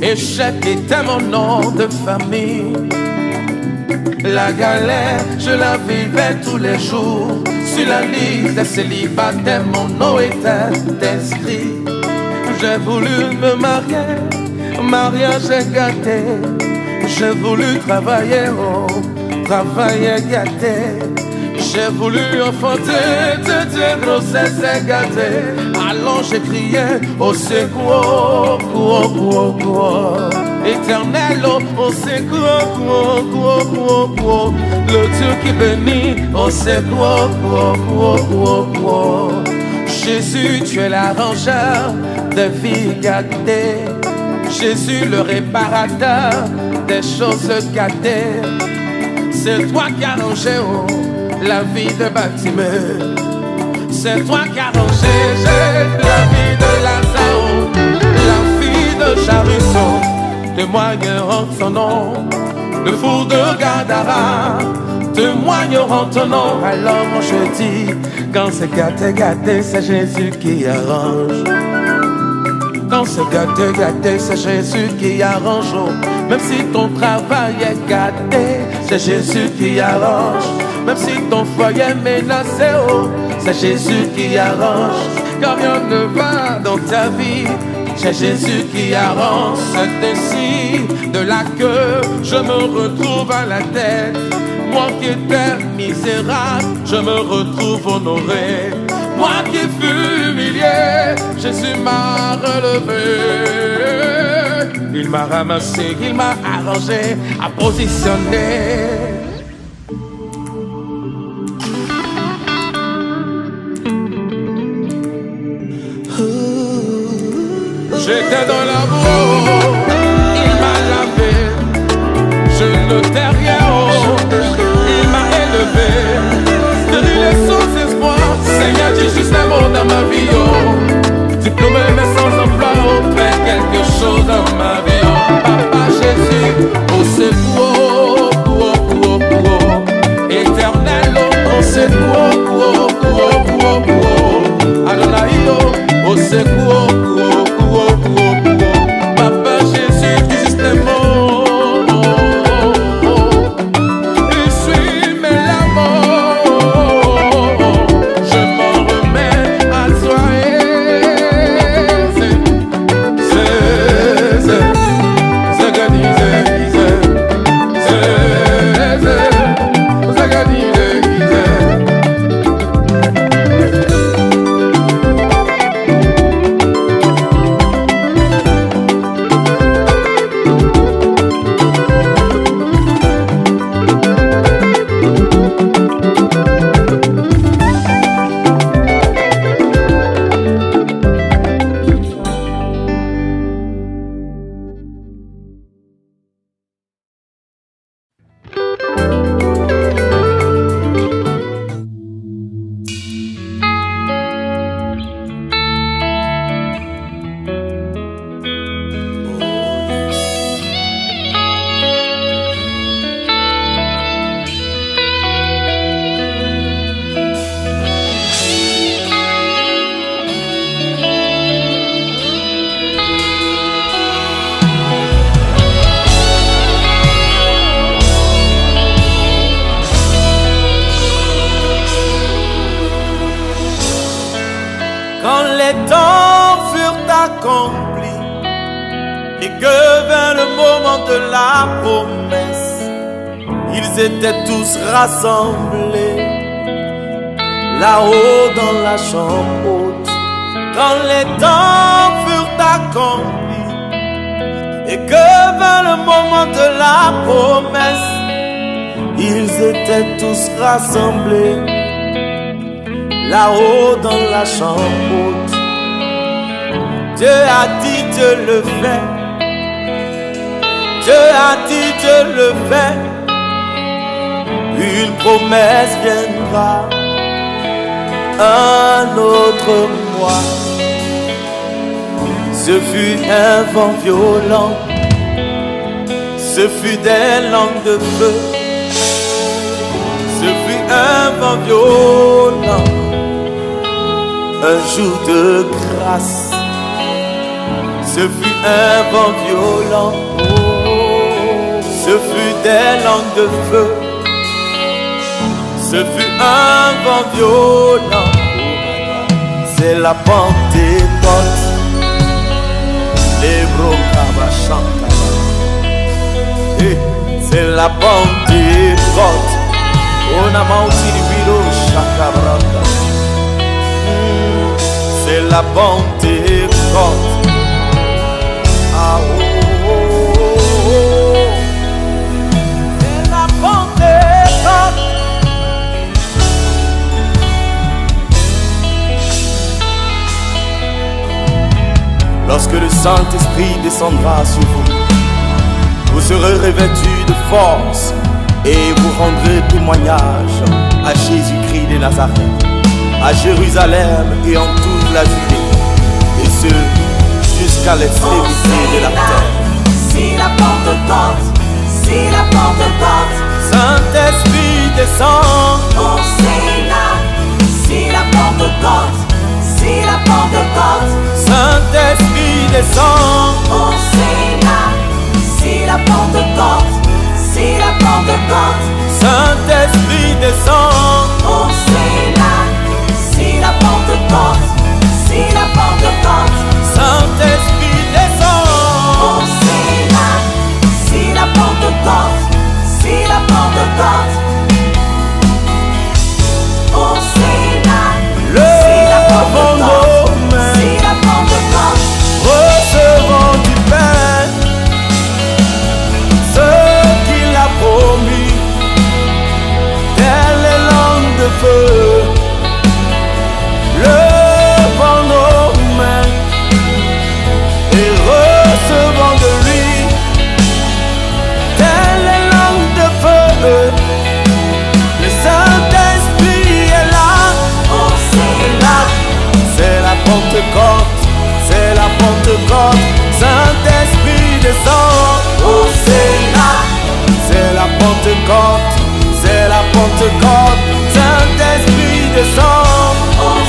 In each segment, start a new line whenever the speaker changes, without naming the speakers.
Échec était mon nom de famille. La galère, je la vivais tous les jours. Sur la liste des célibataires, mon nom était inscrit. J'ai voulu me marier, mariage gâté. J'ai voulu travailler, oh, travailler gâté. J'ai voulu enfanter, grossesse gâtée. Alors j'ai crié au secours, Éternel, au secours, le Dieu qui bénit, au secours, Jésus, tu es l'arrangeur de vie gâtée. Jésus, le réparateur des choses gâtées. C'est toi qui as rangé, oh, la vie de Bartimée. C'est toi qui as rangé la vie de Lazare, la fille de Jaruson. Témoigneront son nom, le four de Gadara. Témoigneront ton nom. Alors moi je dis, quand c'est gâté, c'est Jésus qui arrange. Quand c'est gâté, c'est Jésus qui arrange. Même si ton travail est gâté, c'est Jésus qui arrange. Même si ton foyer est menacé, oh, c'est Jésus qui arrange. Car rien ne va dans ta vie, c'est Jésus qui arrange. C'est ainsi de là que je me retrouve à la tête. Moi qui étais misérable, je me retrouve honoré. Moi qui fus humilié, Jésus m'a relevé. Il m'a ramassé, il m'a arrangé, a positionné. J'étais dans la boue, il m'a lavé. Je ne t'ai rien, oh, il m'a élevé. De les sans espoir, Seigneur, dis juste un mot dans ma vie, oh. Diplômé mais sans emploi, oh, fais quelque chose dans ma vie, oh. Papa Jésus, au secours, éternel, au secours, Adonai, au secours. Papa Jésus, tu dis tes mots. Il suit mes larmes. Je m'en remets à toi.
Quand les temps furent accomplis et que vint le moment de la promesse, ils étaient tous rassemblés là-haut dans la chambre haute. Quand les temps furent accomplis et que vint le moment de la promesse, ils étaient tous rassemblés là-haut dans la chambre haute. Dieu a dit, Dieu le fait. Dieu a dit, Dieu le fait. Une promesse viendra un autre mois. Ce fut un vent violent, ce fut des langues de feu, ce fut un vent violent, un jour de grâce. Ce fut un vent violent, ce fut des langues de feu, ce fut un vent violent. C'est la Pentecôte, les brocabachanta. C'est la Pentecôte, on a menti du bureau chacabranda. C'est la Pentecôte. Ah, oh, oh, oh, oh. C'est la Pentecôte. Lorsque le Saint-Esprit descendra sur vous, vous serez revêtus de force et vous rendrez témoignage à Jésus-Christ de Nazareth, à Jérusalem et en toute la Judée, et ce jusqu'à l'extrémité de la terre.
C'est la Pentecôte, c'est la Pentecôte.
Saint-Esprit descend.
Oh c'est la Pentecôte, c'est la Pentecôte.
Saint-Esprit descend.
Oh c'est la Pentecôte, c'est la Pentecôte.
Saint-Esprit descend.
Oh c'est la Pentecôte, c'est la Pentecôte.
Saint-Esprit descend.
Oh c'est la Pentecôte, c'est la Pentecôte. Oh c'est la Pentecôte, c'est la Pentecôte.
Recevons du Père ce qu'il a promis, telles les langues de feu. Levons nos mains et recevons de lui, telles les langues de feu. Le Saint-Esprit est là.
Oh
C'est la Pentecôte, c'est la Pentecôte. Saint-Esprit descend.
oh
C'est la Pentecôte, c'est la Pentecôte. Saint-Esprit descend.
oh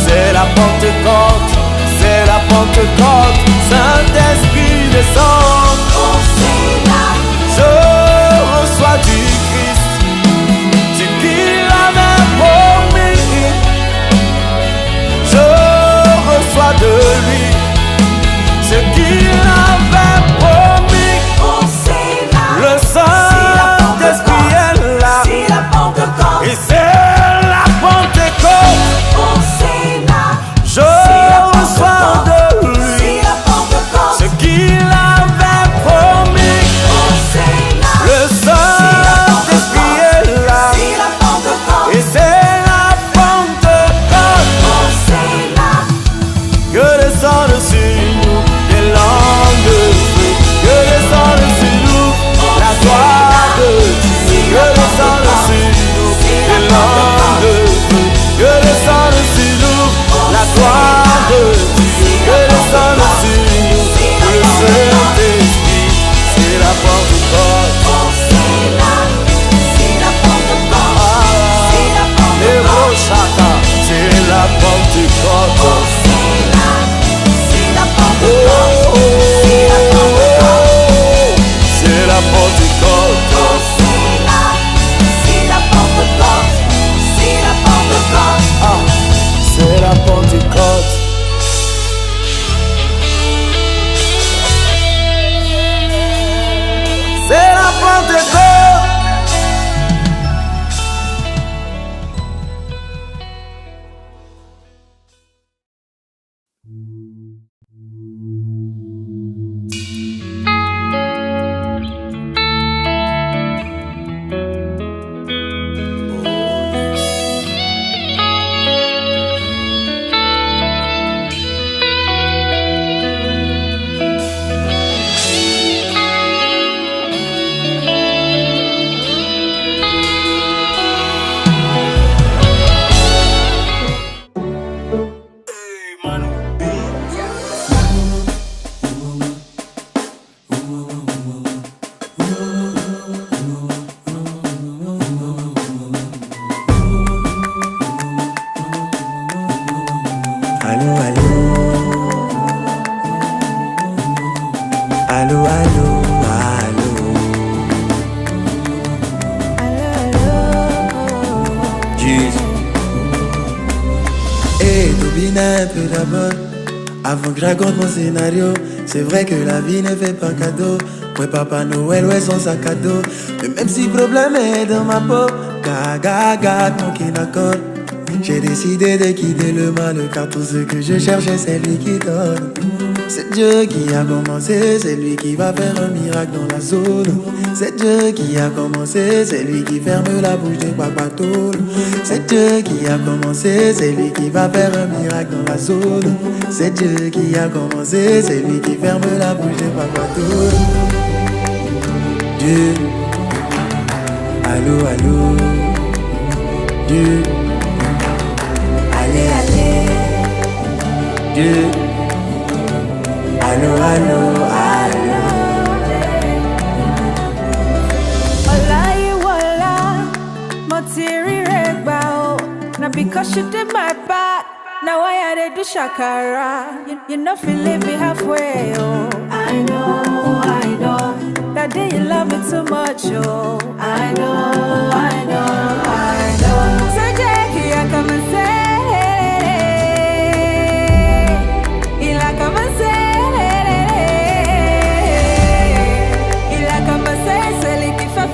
C'est la Pentecôte, c'est la Pentecôte. Saint-Esprit descend.
oh
Je reçois du Christ ce qu'il avait promis. Je reçois de lui ce qu'il avait promis.
oh
Le Saint-Esprit est là
c'est la Pentecôte.
et c'est la Pentecôte.
Oh
Je reçois de lui
c'est la Pentecôte.
ce qu'il avait promis.
Oh
Le Saint-Esprit est là
c'est la Pentecôte.
et c'est la Pentecôte.
Oh
Que descende sur nous des langues de feu. Que descende sur nous la gloire de Dieu. Que descende sur nous des langues de feu. Que descende sur nous la gloire de Dieu. Que descende sur nous le Saint-Esprit. C'est la Pentecôte.
oh c'est la Pentecôte. C'est la
Les
Pentecôte.
Rochata, c'est la Pentecôte.
Oh c'est la Pentecôte.
Oh,
C'est la Pentecôte.
c'est la Pentecôte.
Oh c'est la Pentecôte. C'est la Pentecôte.
Ah, c'est la Pentecôte. C'est la Pentecôte.
Allô, allô.
Allô, allô, allô. Jesus. Hey, Tobina un peu d'abord. Avant que je raconte mon scénario, c'est vrai que la vie ne fait pas cadeau. Ouais, Papa Noël, ouais, son sac à dos. Mais même si le problème est dans ma peau, gaga, mon d'accord. J'ai décidé de quitter le mal, car tout ce que je cherchais, c'est lui qui donne. C'est Dieu qui a commencé, c'est lui qui va faire un miracle dans la zone. C'est Dieu qui a commencé, c'est lui qui ferme la bouche des papatos. C'est Dieu qui a commencé, c'est lui qui va faire un miracle dans la zone. C'est Dieu qui a commencé, c'est lui qui ferme la bouche des papatos. Dieu, allô, allô, Dieu, allez, allez, Dieu. Allô, allô, allô.
Wala, Motiri Regbao. Now because you did my part, now I had to do shakara. You know feel leave me halfway, oh. I know. That day you love me too much, oh. I know. So Jackie, I come and say, I come and say.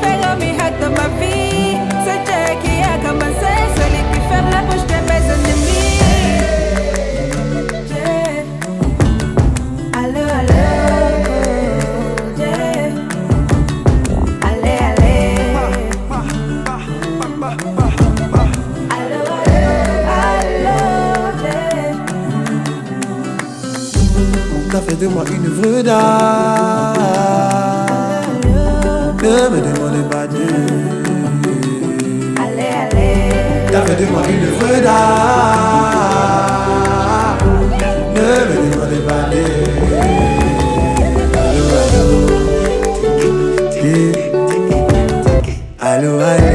Faire mi hack dans ma vie. C'est Dieu qui a commencé, celui qui ferme la bouche de mes ennemis. Allô, allô, allez, allez. Allô, allô.
T'as fait de moi une vraie dame. Ne me demandez pas Dieu.
Allez.
T'as fait de moi une vraie dame. Ne me demandez pas Dieu. Allô, allô,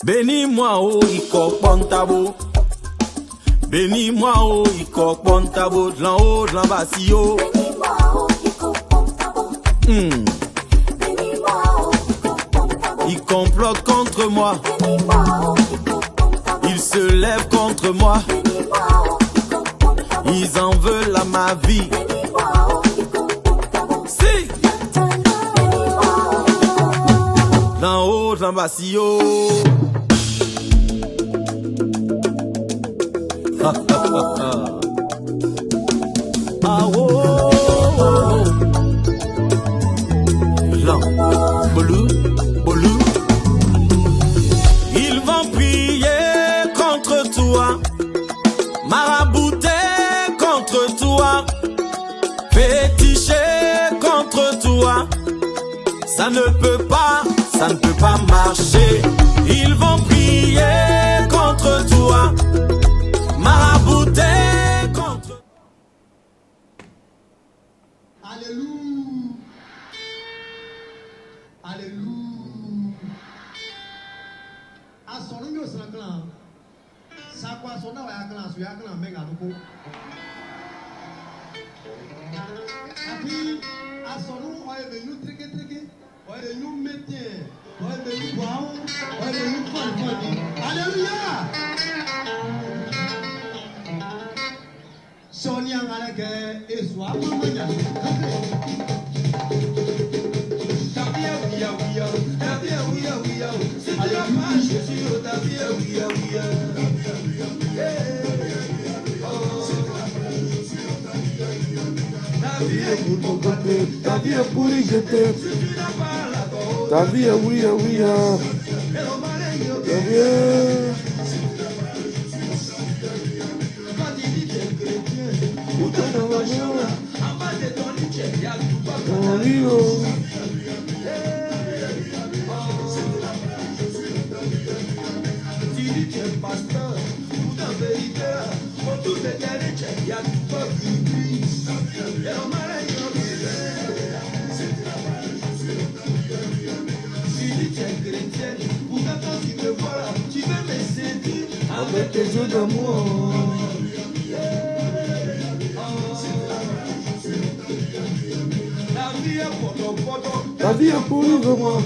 bénis-moi, oh, Iko Pontabo. Bénis-moi, oh, Iko Pontabo. De l'en haut, de l'en bas, si haut.
Bénis-moi, oh, Iko Pontabo. Bénis-moi, oh, Iko Pontabo.
Ils complotent contre moi.
Bénis-moi, oh, Iko Pontabo.
Ils se lèvent contre moi.
Bénis-moi, oh, Iko Pontabo.
Ils en veulent à ma vie.
Bénis-moi, oh, Iko Pontabo.
Si!
Bénis-moi, oh, Iko Pontabo.
D'en haut, de l'en bas, si haut. Ah oh, Jean, Bolou, Bolou. Ils vont prier contre toi, marabouter contre toi, féticher contre toi. Ça ne peut pas marcher. Ils vont prier contre toi, marabouter contre.
Alléluia. Alléluia. Asonu mi osana clan. Sakwa sona wa clan so ya clan menga nuko. Afi asonu oye be nu treke. Oye nu métier. Oye be nu boao. Oye be nu fon. Alléluia. Sonia ngaleke eswa mamanya.
Ta vie est pourrie, je t'aime. Ta vie est oui. Ta vie est... avec tes yeux d'amour. La vie est pour moi.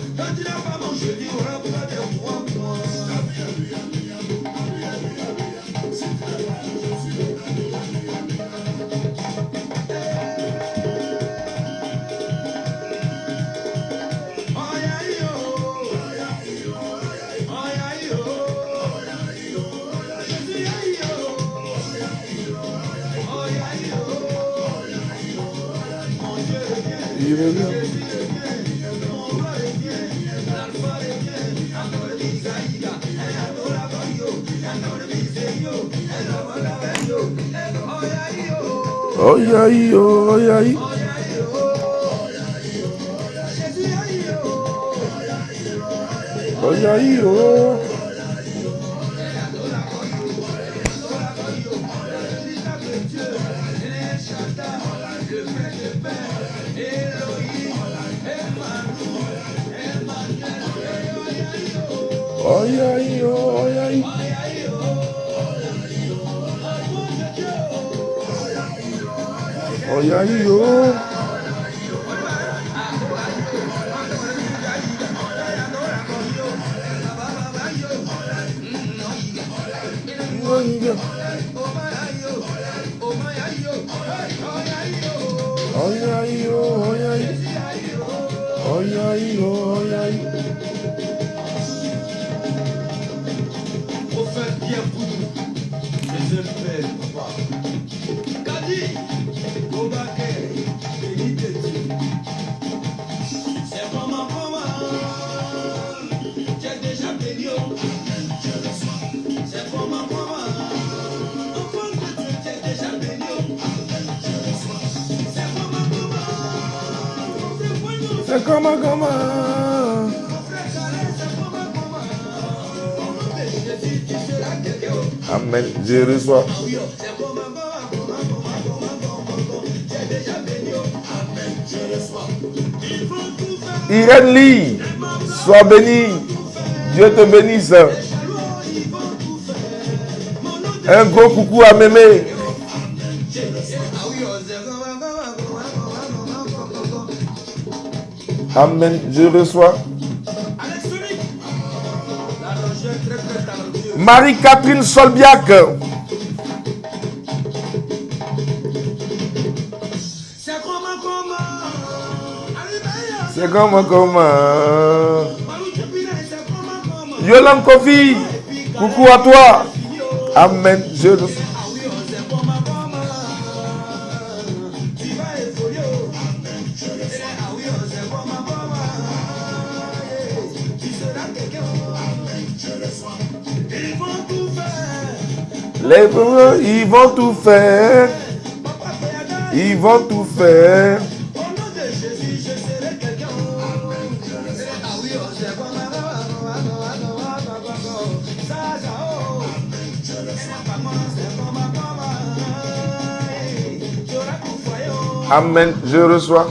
Il revient. Oh yaï, oh yaï. Oh yaï, oh. Oh yaï, oh yaï. Oh yaï, oh.
Prophète bien pour nous, les impairs, papa. Kadi, Obake, béni de Dieu. C'est vraiment, j'ai déjà béni. C'est vraiment, enfant de Dieu, j'ai déjà béni. C'est vraiment,
C'est comment. Amen. Je reçois. Irène Lee, sois bénie. Dieu te bénisse. Un gros coucou à Mémé. Amen. Je reçois. Marie-Catherine Solbiac. C'est comment. Yolande Kofi. Coucou à toi. Amen. Je reçois. Les pauvres, ils vont tout faire. Ils vont tout faire. Amen. Je reçois.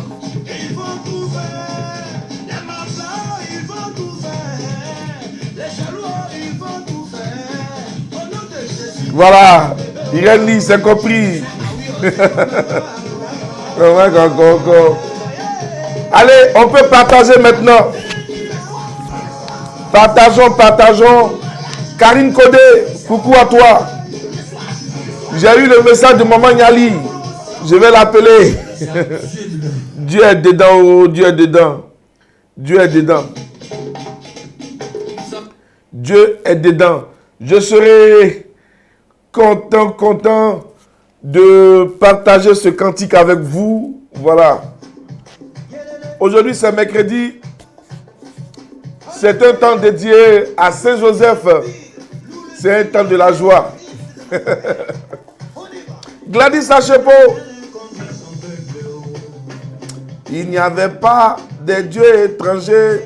Voilà, Irène Lee, c'est compris. Allez, on peut partager maintenant. Partageons. Karine Kodé, coucou à toi. J'ai eu le message de maman Nyali. Je vais l'appeler. Dieu est dedans, oh, Dieu est dedans. Dieu est dedans. Dieu est dedans. Je serai content de partager ce cantique avec vous. Voilà. Aujourd'hui, c'est mercredi. C'est un temps dédié à Saint-Joseph. C'est un temps de la joie. Gladys Achepo. Il n'y avait pas de dieux étrangers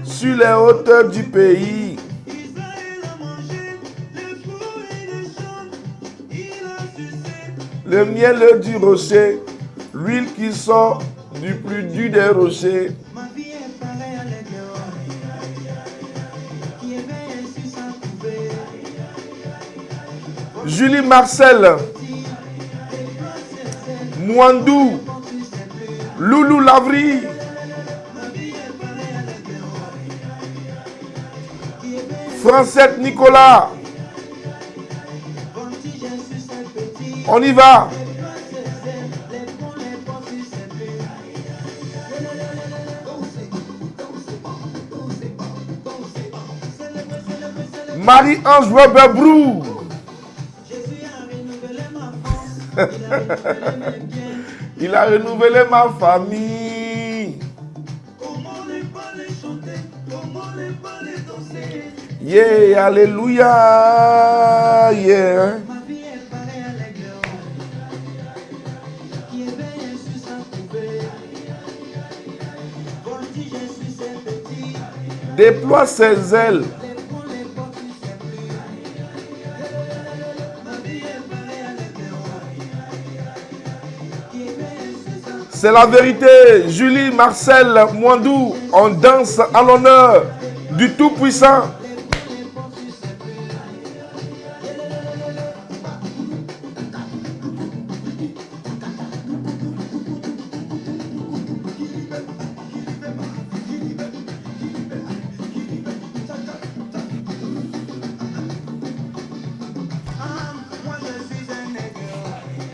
sur les hauteurs du pays. Le miel du rocher, l'huile qui sort du plus dur des rochers. Julie Marcel, Mwandou, Loulou Lavry, Francette Nicolas. On y va. Marie-Ange Robert Brou. Il a renouvelé ma famille. Yeah, alléluia. Yeah. Déploie ses ailes. C'est la vérité. Julie Marcel Mwandou, on danse en l'honneur du Tout-Puissant.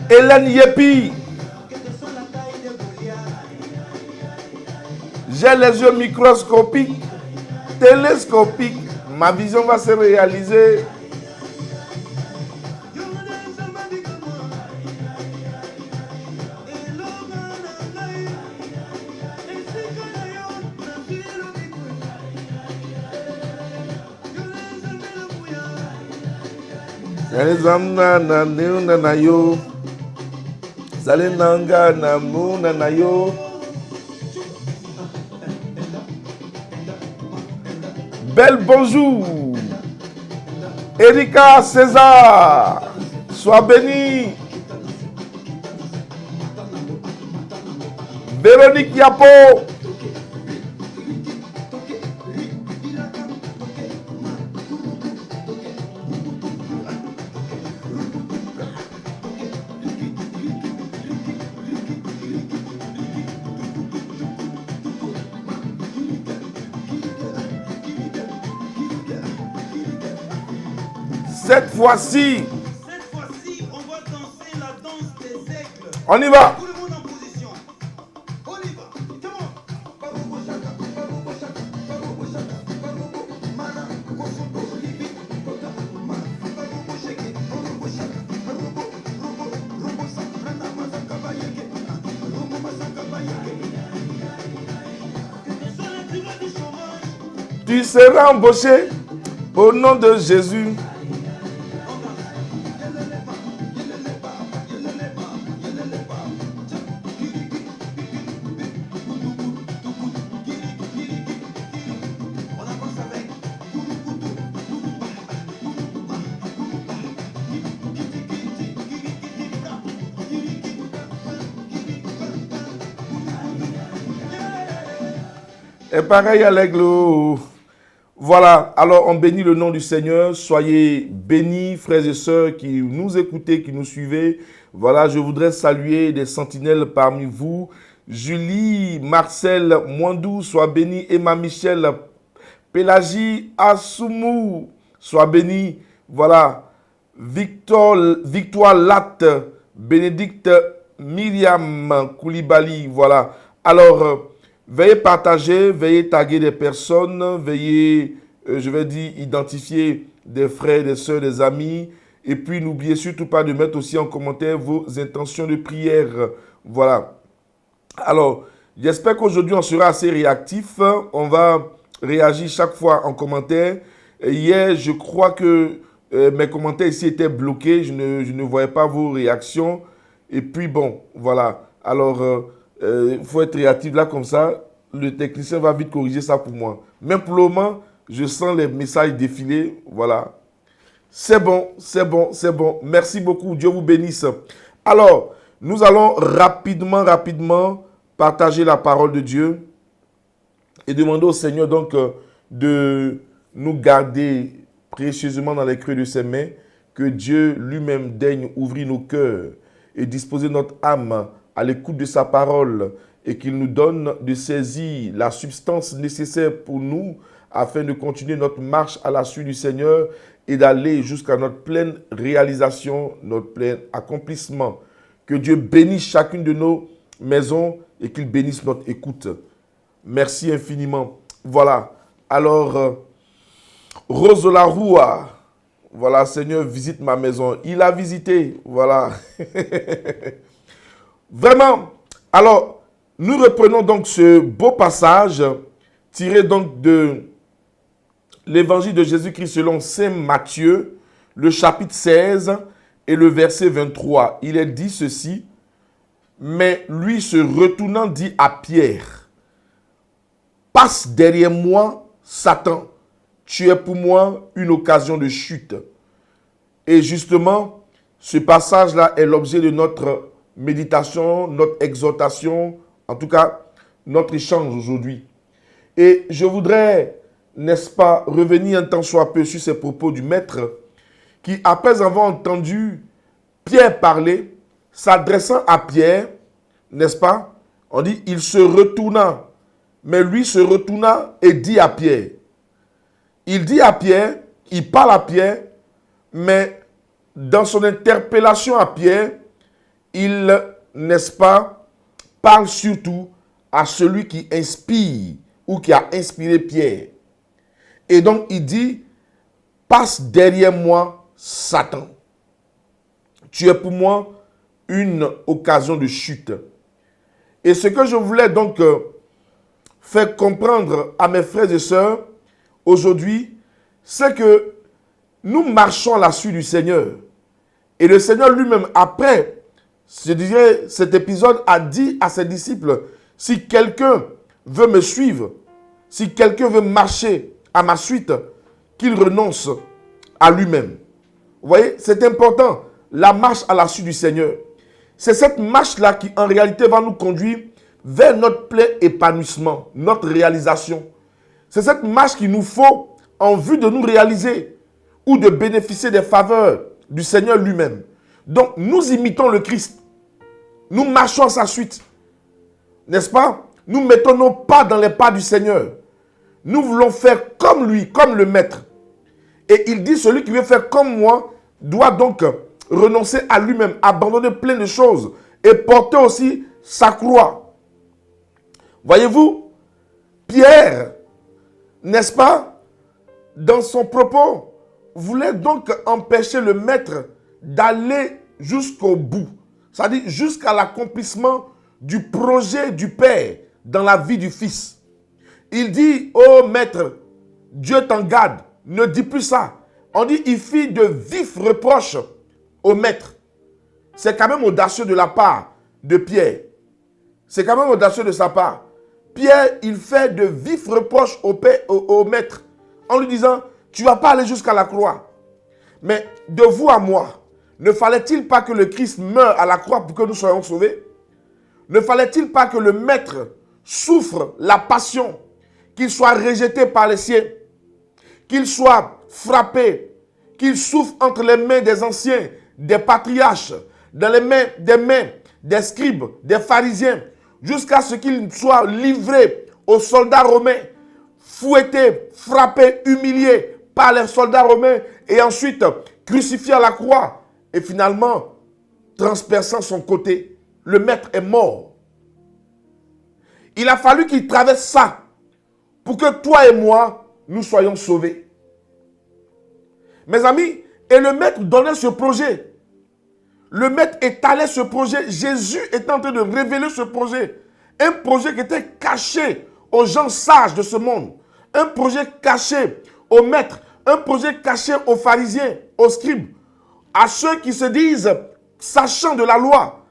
Hélène Yepi. J'ai les yeux microscopiques, télescopiques. Ma vision va se réaliser. Belle bonjour. Erika César, sois bénie. Véronique Yapo. Cette fois-ci,
on va danser la danse des aigles.
On y va.
Tout le monde en position. On y va.
Tu seras embauché au nom de Jésus. Et pareil à l'aigle. Voilà, alors on bénit le nom du Seigneur. Soyez bénis, frères et sœurs qui nous écoutez, qui nous suivez. Voilà, je voudrais saluer des sentinelles parmi vous. Julie, Marcel, Mwandou, sois béni. Emma Michel, Pélagie, Assoumou, sois béni. Voilà, Victoire Latte, Bénédicte, Myriam Koulibaly. Voilà, alors... veuillez partager, veuillez taguer des personnes, veuillez, je vais dire, identifier des frères, des sœurs, des amis. Et puis, n'oubliez surtout pas de mettre aussi en commentaire vos intentions de prière. Voilà. Alors, j'espère qu'aujourd'hui, on sera assez réactif. On va réagir chaque fois en commentaire. Hier, je crois que mes commentaires ici étaient bloqués. Je ne voyais pas vos réactions. Et puis, bon, voilà. Alors... il faut être réactif là comme ça, le technicien va vite corriger ça pour moi. Mais pour le moment, je sens les messages défiler, voilà. C'est bon, c'est bon, c'est bon. Merci beaucoup, Dieu vous bénisse. Alors, nous allons rapidement partager la parole de Dieu et demander au Seigneur donc de nous garder précieusement dans les creux de ses mains, que Dieu lui-même daigne ouvrir nos cœurs et disposer notre âme à l'écoute de sa parole et qu'il nous donne de saisir la substance nécessaire pour nous afin de continuer notre marche à la suite du Seigneur et d'aller jusqu'à notre pleine réalisation, notre plein accomplissement. Que Dieu bénisse chacune de nos maisons et qu'il bénisse notre écoute. Merci infiniment. Voilà. Alors, Rosola Roua, voilà, Seigneur, visite ma maison. Il a visité, voilà. Vraiment. Alors, nous reprenons donc ce beau passage tiré donc de l'évangile de Jésus-Christ selon saint Matthieu, le chapitre 16 et le verset 23. Il est dit ceci: mais lui se retournant dit à Pierre, passe derrière moi, Satan, tu es pour moi une occasion de chute. Et justement, ce passage-là est l'objet de notre méditation, notre exhortation, en tout cas, notre échange aujourd'hui. Et je voudrais, n'est-ce pas, revenir un tant soit peu sur ces propos du maître qui, après avoir entendu Pierre parler, s'adressant à Pierre, n'est-ce pas, on dit, il se retourna, mais lui se retourna et dit à Pierre. Il dit à Pierre, il parle à Pierre, mais dans son interpellation à Pierre, il, n'est-ce pas, parle surtout à celui qui inspire ou qui a inspiré Pierre. Et donc il dit, passe derrière moi, Satan. Tu es pour moi une occasion de chute. Et ce que je voulais donc faire comprendre à mes frères et sœurs aujourd'hui, c'est que nous marchons à la suite du Seigneur. Et le Seigneur lui-même, après, je dirais, cet épisode a dit à ses disciples, si quelqu'un veut me suivre, si quelqu'un veut marcher à ma suite, qu'il renonce à lui-même. Vous voyez, c'est important, la marche à la suite du Seigneur. C'est cette marche-là qui, en réalité, va nous conduire vers notre plein épanouissement, notre réalisation. C'est cette marche qu'il nous faut en vue de nous réaliser ou de bénéficier des faveurs du Seigneur lui-même. Donc, nous imitons le Christ. Nous marchons à sa suite. N'est-ce pas? Nous mettons nos pas dans les pas du Seigneur. Nous voulons faire comme lui, comme le Maître. Et il dit, celui qui veut faire comme moi doit donc renoncer à lui-même, abandonner plein de choses et porter aussi sa croix. Voyez-vous, Pierre, n'est-ce pas, dans son propos, voulait donc empêcher le Maître d'aller jusqu'au bout. C'est-à-dire jusqu'à l'accomplissement du projet du Père dans la vie du Fils. Il dit, oh Maître, Dieu t'en garde, ne dis plus ça. On dit, il fit de vifs reproches au Maître. C'est quand même audacieux de la part de Pierre. C'est quand même audacieux de sa part. Pierre, il fait de vifs reproches au Maître en lui disant, tu ne vas pas aller jusqu'à la croix. Mais de vous à moi, ne fallait-il pas que le Christ meure à la croix pour que nous soyons sauvés? Ne fallait-il pas que le Maître souffre la passion, qu'il soit rejeté par les siens, qu'il soit frappé, qu'il souffre entre les mains des anciens, des patriarches, dans les mains des scribes, des pharisiens, jusqu'à ce qu'il soit livré aux soldats romains, fouetté, frappé, humilié par les soldats romains et ensuite crucifié à la croix et finalement transperçant son côté. Le Maître est mort. Il a fallu qu'il traverse ça pour que toi et moi, nous soyons sauvés. Mes amis, et le Maître donnait ce projet. Le Maître étalait ce projet. Jésus était en train de révéler ce projet. Un projet qui était caché aux gens sages de ce monde. Un projet caché aux maîtres. Un projet caché aux pharisiens, aux scribes. À ceux qui se disent sachant de la loi.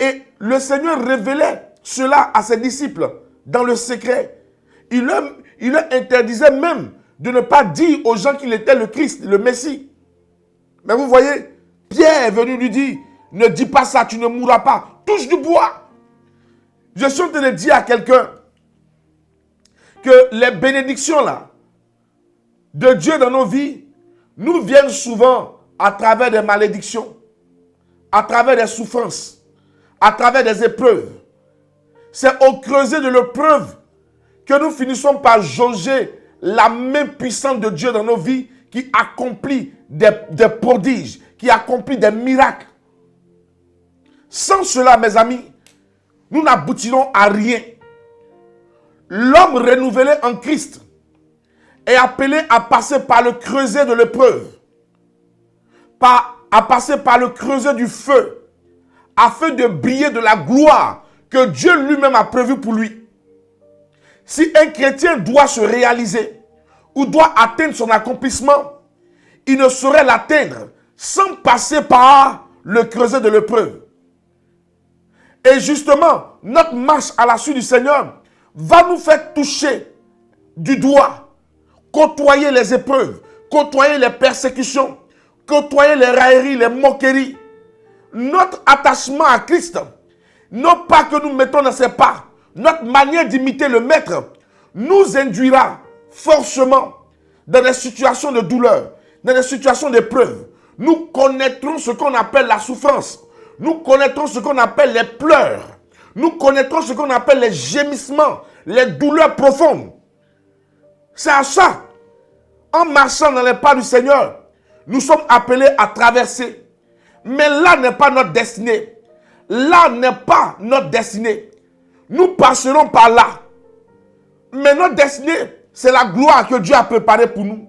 Et le Seigneur révélait cela à ses disciples dans le secret. Il leur interdisait même de ne pas dire aux gens qu'il était le Christ, le Messie. Mais vous voyez, Pierre est venu lui dire, ne dis pas ça, tu ne mourras pas. Touche du bois. Je suis en train de dire à quelqu'un que les bénédictions là, de Dieu dans nos vies, nous viennent souvent à travers des malédictions, à travers des souffrances, à travers des épreuves. C'est au creuset de l'épreuve que nous finissons par jauger la main puissante de Dieu dans nos vies qui accomplit des prodiges, qui accomplit des miracles. Sans cela, mes amis, nous n'aboutirons à rien. L'homme renouvelé en Christ est appelé à passer par le creuset de l'épreuve, à passer par le creuset du feu, afin de briller de la gloire que Dieu lui-même a prévue pour lui. Si un chrétien doit se réaliser ou doit atteindre son accomplissement, il ne saurait l'atteindre sans passer par le creuset de l'épreuve. Et justement, notre marche à la suite du Seigneur va nous faire toucher du doigt, côtoyer les épreuves, côtoyer les persécutions, côtoyer les railleries, les moqueries. Notre attachement à Christ, non pas que nous mettons dans ses pas, notre manière d'imiter le Maître nous induira forcément dans des situations de douleur, dans des situations d'épreuve. Nous connaîtrons ce qu'on appelle la souffrance. Nous connaîtrons ce qu'on appelle les pleurs. Nous connaîtrons ce qu'on appelle les gémissements, les douleurs profondes. C'est à ça, en marchant dans les pas du Seigneur, nous sommes appelés à traverser. Mais là n'est pas notre destinée. Là n'est pas notre destinée. Nous passerons par là. Mais notre destinée, c'est la gloire que Dieu a préparée pour nous.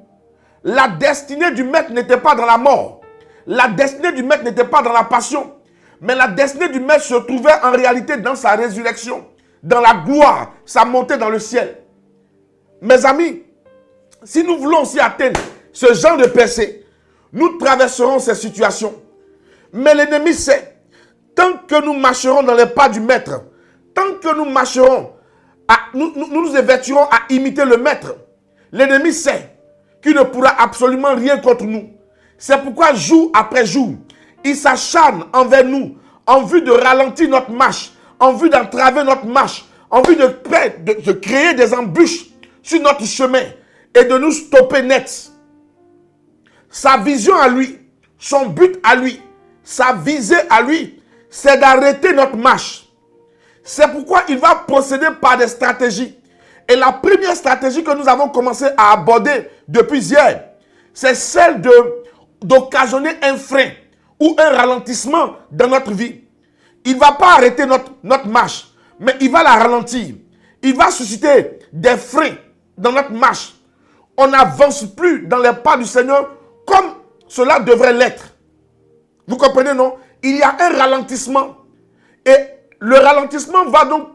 La destinée du Maître n'était pas dans la mort. La destinée du Maître n'était pas dans la passion. Mais la destinée du Maître se trouvait en réalité dans sa résurrection, dans la gloire, sa montée dans le ciel. Mes amis, si nous voulons aussi atteindre ce genre de percée, nous traverserons ces situations. Mais l'ennemi sait, tant que nous marcherons dans les pas du Maître, tant que nous marcherons, nous évertuerons à imiter le Maître, l'ennemi sait qu'il ne pourra absolument rien contre nous. C'est pourquoi jour après jour, il s'acharne envers nous en vue de ralentir notre marche, en vue d'entraver notre marche, en vue de créer des embûches sur notre chemin et de nous stopper net. Sa vision à lui, son but à lui, sa visée à lui, c'est d'arrêter notre marche. C'est pourquoi il va procéder par des stratégies. Et la première stratégie que nous avons commencé à aborder depuis hier, c'est celle d'occasionner un frein ou un ralentissement dans notre vie. Il ne va pas arrêter notre marche, mais il va la ralentir. Il va susciter des freins dans notre marche. On n'avance plus dans les pas du Seigneur comme cela devrait l'être. Vous comprenez, non? Il y a un ralentissement. Et le ralentissement va donc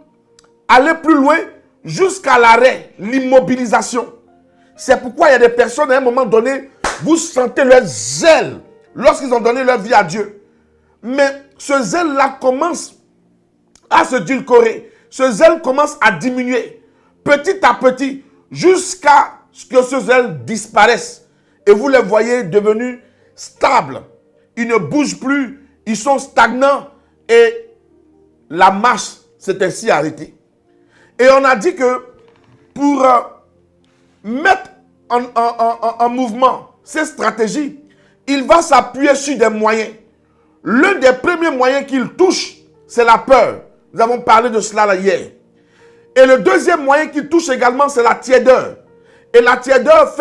aller plus loin jusqu'à l'arrêt, l'immobilisation. C'est pourquoi il y a des personnes, à un moment donné, vous sentez leur zèle lorsqu'ils ont donné leur vie à Dieu. Mais ce zèle-là commence à se dulcorer. Ce zèle commence à diminuer petit à petit jusqu'à ce que ce zèle disparaisse. Et vous les voyez devenus stables. Ils ne bougent plus, ils sont stagnants et la marche s'est ainsi arrêtée. Et on a dit que pour mettre en mouvement ces stratégies, il va s'appuyer sur des moyens. L'un des premiers moyens qu'il touche, c'est la peur. Nous avons parlé de cela là hier. Et le deuxième moyen qu'il touche également, c'est la tiédeur. Et la tiédeur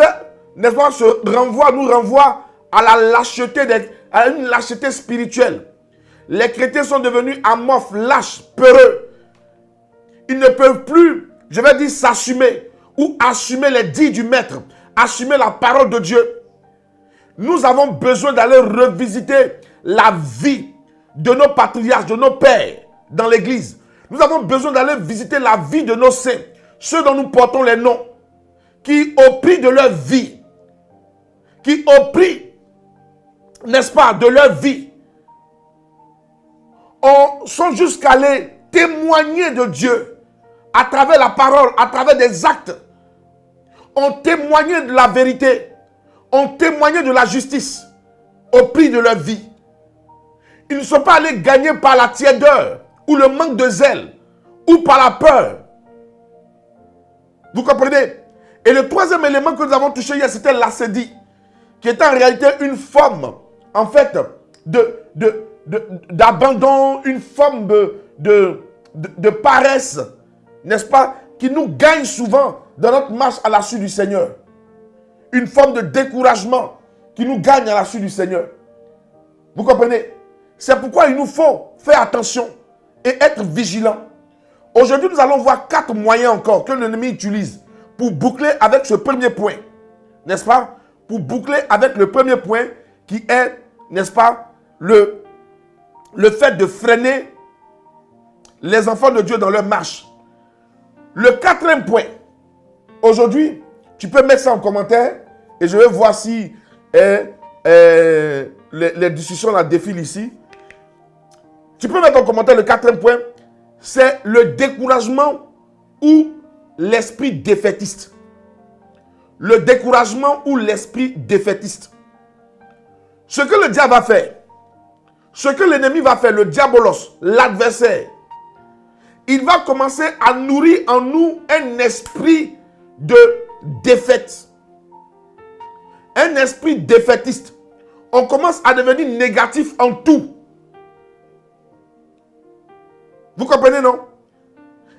n'est-ce pas, nous renvoie à la lâcheté, à une lâcheté spirituelle. Les chrétiens sont devenus amorphes, lâches, peureux. Ils ne peuvent plus, je vais dire, s'assumer ou assumer les dits du Maître, assumer la parole de Dieu. Nous avons besoin d'aller revisiter la vie de nos patriarches, de nos pères dans l'église. Nous avons besoin d'aller visiter la vie de nos saints, ceux dont nous portons les noms, qui au prix de leur vie, qui au prix, n'est-ce pas, de leur vie, sont jusqu'à aller témoigner de Dieu à travers la parole, à travers des actes. Ont témoigné de la vérité, ont témoigné de la justice au prix de leur vie. Ils ne sont pas allés gagner par la tiédeur ou le manque de zèle ou par la peur. Vous comprenez? Et le troisième élément que nous avons touché hier, c'était l'acédie, qui est en réalité une forme en fait, d'abandon, une forme de paresse, n'est-ce pas, qui nous gagne souvent dans notre marche à la suite du Seigneur. Une forme de découragement qui nous gagne à la suite du Seigneur. Vous comprenez? C'est pourquoi il nous faut faire attention et être vigilant. Aujourd'hui, nous allons voir 4 moyens encore que l'ennemi utilise pour boucler avec ce premier point. N'est-ce pas? Pour boucler avec le premier point qui est, n'est-ce pas, le fait de freiner les enfants de Dieu dans leur marche. Le 4e point, aujourd'hui, tu peux mettre ça en commentaire et je vais voir si les discussions la défilent ici. Tu peux mettre en commentaire le 4e point, c'est le découragement ou l'esprit défaitiste. Le découragement ou l'esprit défaitiste. Ce que le diable va faire, ce que l'ennemi va faire, le diabolos, l'adversaire, il va commencer à nourrir en nous un esprit de défaite. Un esprit défaitiste. On commence à devenir négatif en tout. Vous comprenez, non?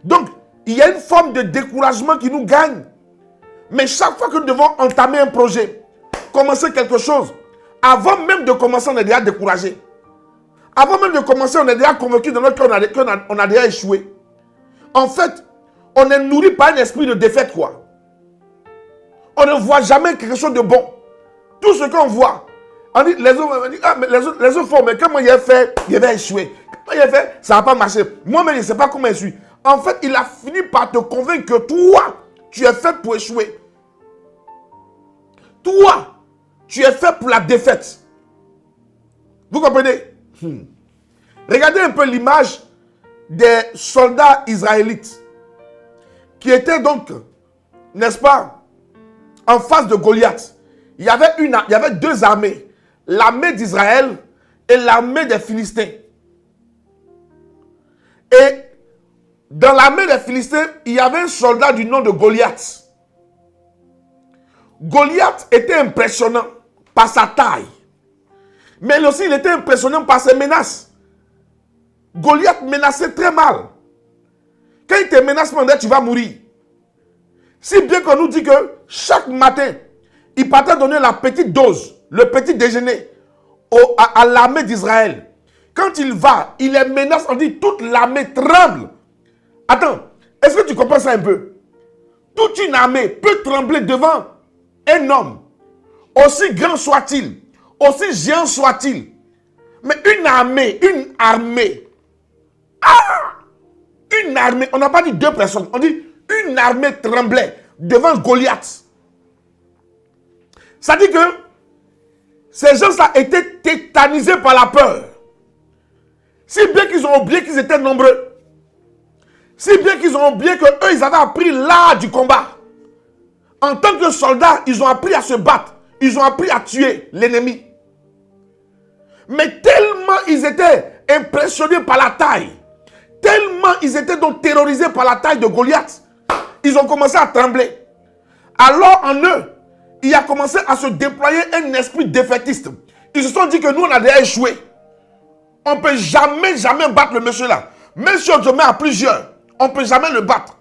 Donc, il y a une forme de découragement qui nous gagne. Mais chaque fois que nous devons entamer un projet, commencer quelque chose, avant même de commencer, on est déjà découragé. Avant même de commencer, on est déjà convaincu dans notre cœur qu'on a déjà échoué. En fait, on est nourri par un esprit de défaite, quoi. On ne voit jamais quelque chose de bon. Tout ce qu'on voit, on dit, les autres font, mais comment il a fait, il va échouer. Comment il a fait, ça ne va pas marcher. Moi-même, je ne sais pas comment je suis. En fait, il a fini par te convaincre que toi, tu es fait pour échouer. Toi, tu es fait pour la défaite. Vous comprenez? Regardez un peu l'image des soldats israélites qui étaient donc, n'est-ce pas, en face de Goliath. Il y avait 2 armées, l'armée d'Israël et l'armée des Philistins. Et dans l'armée des Philistins, il y avait un soldat du nom de Goliath. Goliath était impressionnant par sa taille. Mais aussi, il était impressionnant par ses menaces. Goliath menaçait très mal. Quand il te menace, tu vas mourir. Si bien qu'on nous dit que chaque matin, il partait donner la petite dose, le petit déjeuner à l'armée d'Israël. Quand il va, il les menace, on dit toute l'armée tremble. Attends, est-ce que tu comprends ça un peu? Toute une armée peut trembler devant un homme, aussi grand soit-il, aussi géant soit-il. Mais une armée, on n'a pas dit 2 personnes, on dit une armée tremblait devant Goliath. Ça dit que ces gens-là étaient tétanisés par la peur. Si bien qu'ils ont oublié qu'ils étaient nombreux. Si bien qu'ils ont oublié qu'eux, ils avaient appris l'art du combat. En tant que soldats, ils ont appris à se battre. Ils ont appris à tuer l'ennemi. Mais tellement ils étaient impressionnés par la taille, tellement ils étaient donc terrorisés par la taille de Goliath, ils ont commencé à trembler. Alors en eux, il a commencé à se déployer un esprit défaitiste. Ils se sont dit que nous, on a déjà échoué. On ne peut jamais battre le monsieur là. Même si on se met à plusieurs, on ne peut jamais le battre.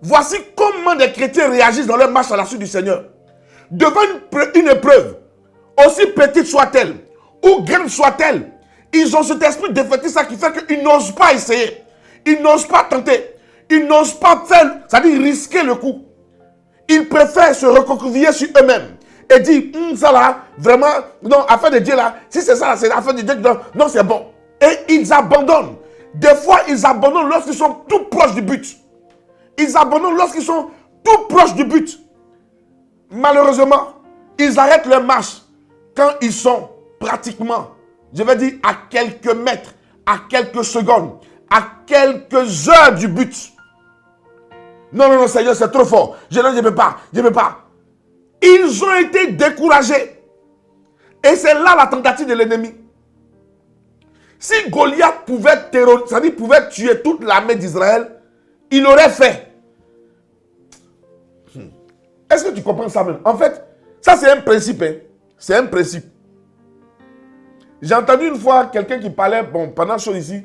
Voici comment les chrétiens réagissent dans leur marche à la suite du Seigneur. Devant une épreuve, aussi petite soit-elle, ou grande soit-elle, ils ont cet esprit défaitiste qui fait qu'ils n'osent pas essayer. Ils n'osent pas tenter. Ils n'osent pas faire, c'est-à-dire risquer le coup. Ils préfèrent se recroqueviller sur eux-mêmes et dire, ça là, vraiment, non, affaire de Dieu là, si c'est ça là, c'est affaire de Dieu, non, c'est bon. Et ils abandonnent. Des fois, ils abandonnent lorsqu'ils sont tout proches du but. Ils abandonnent lorsqu'ils sont tout proches du but. Malheureusement, ils arrêtent leur marche quand ils sont pratiquement, je vais dire, à quelques mètres, à quelques secondes, à quelques heures du but. Non, Seigneur, c'est trop fort. Je ne peux pas. Ils ont été découragés. Et c'est là la tentative de l'ennemi. Si Goliath pouvait terroriser, c'est-à-dire pouvait tuer toute l'armée d'Israël, il l'aurait fait. Est-ce que tu comprends ça même? En fait, ça c'est un principe. Hein? C'est un principe. J'ai entendu une fois quelqu'un qui parlait, bon, pendant ce ici,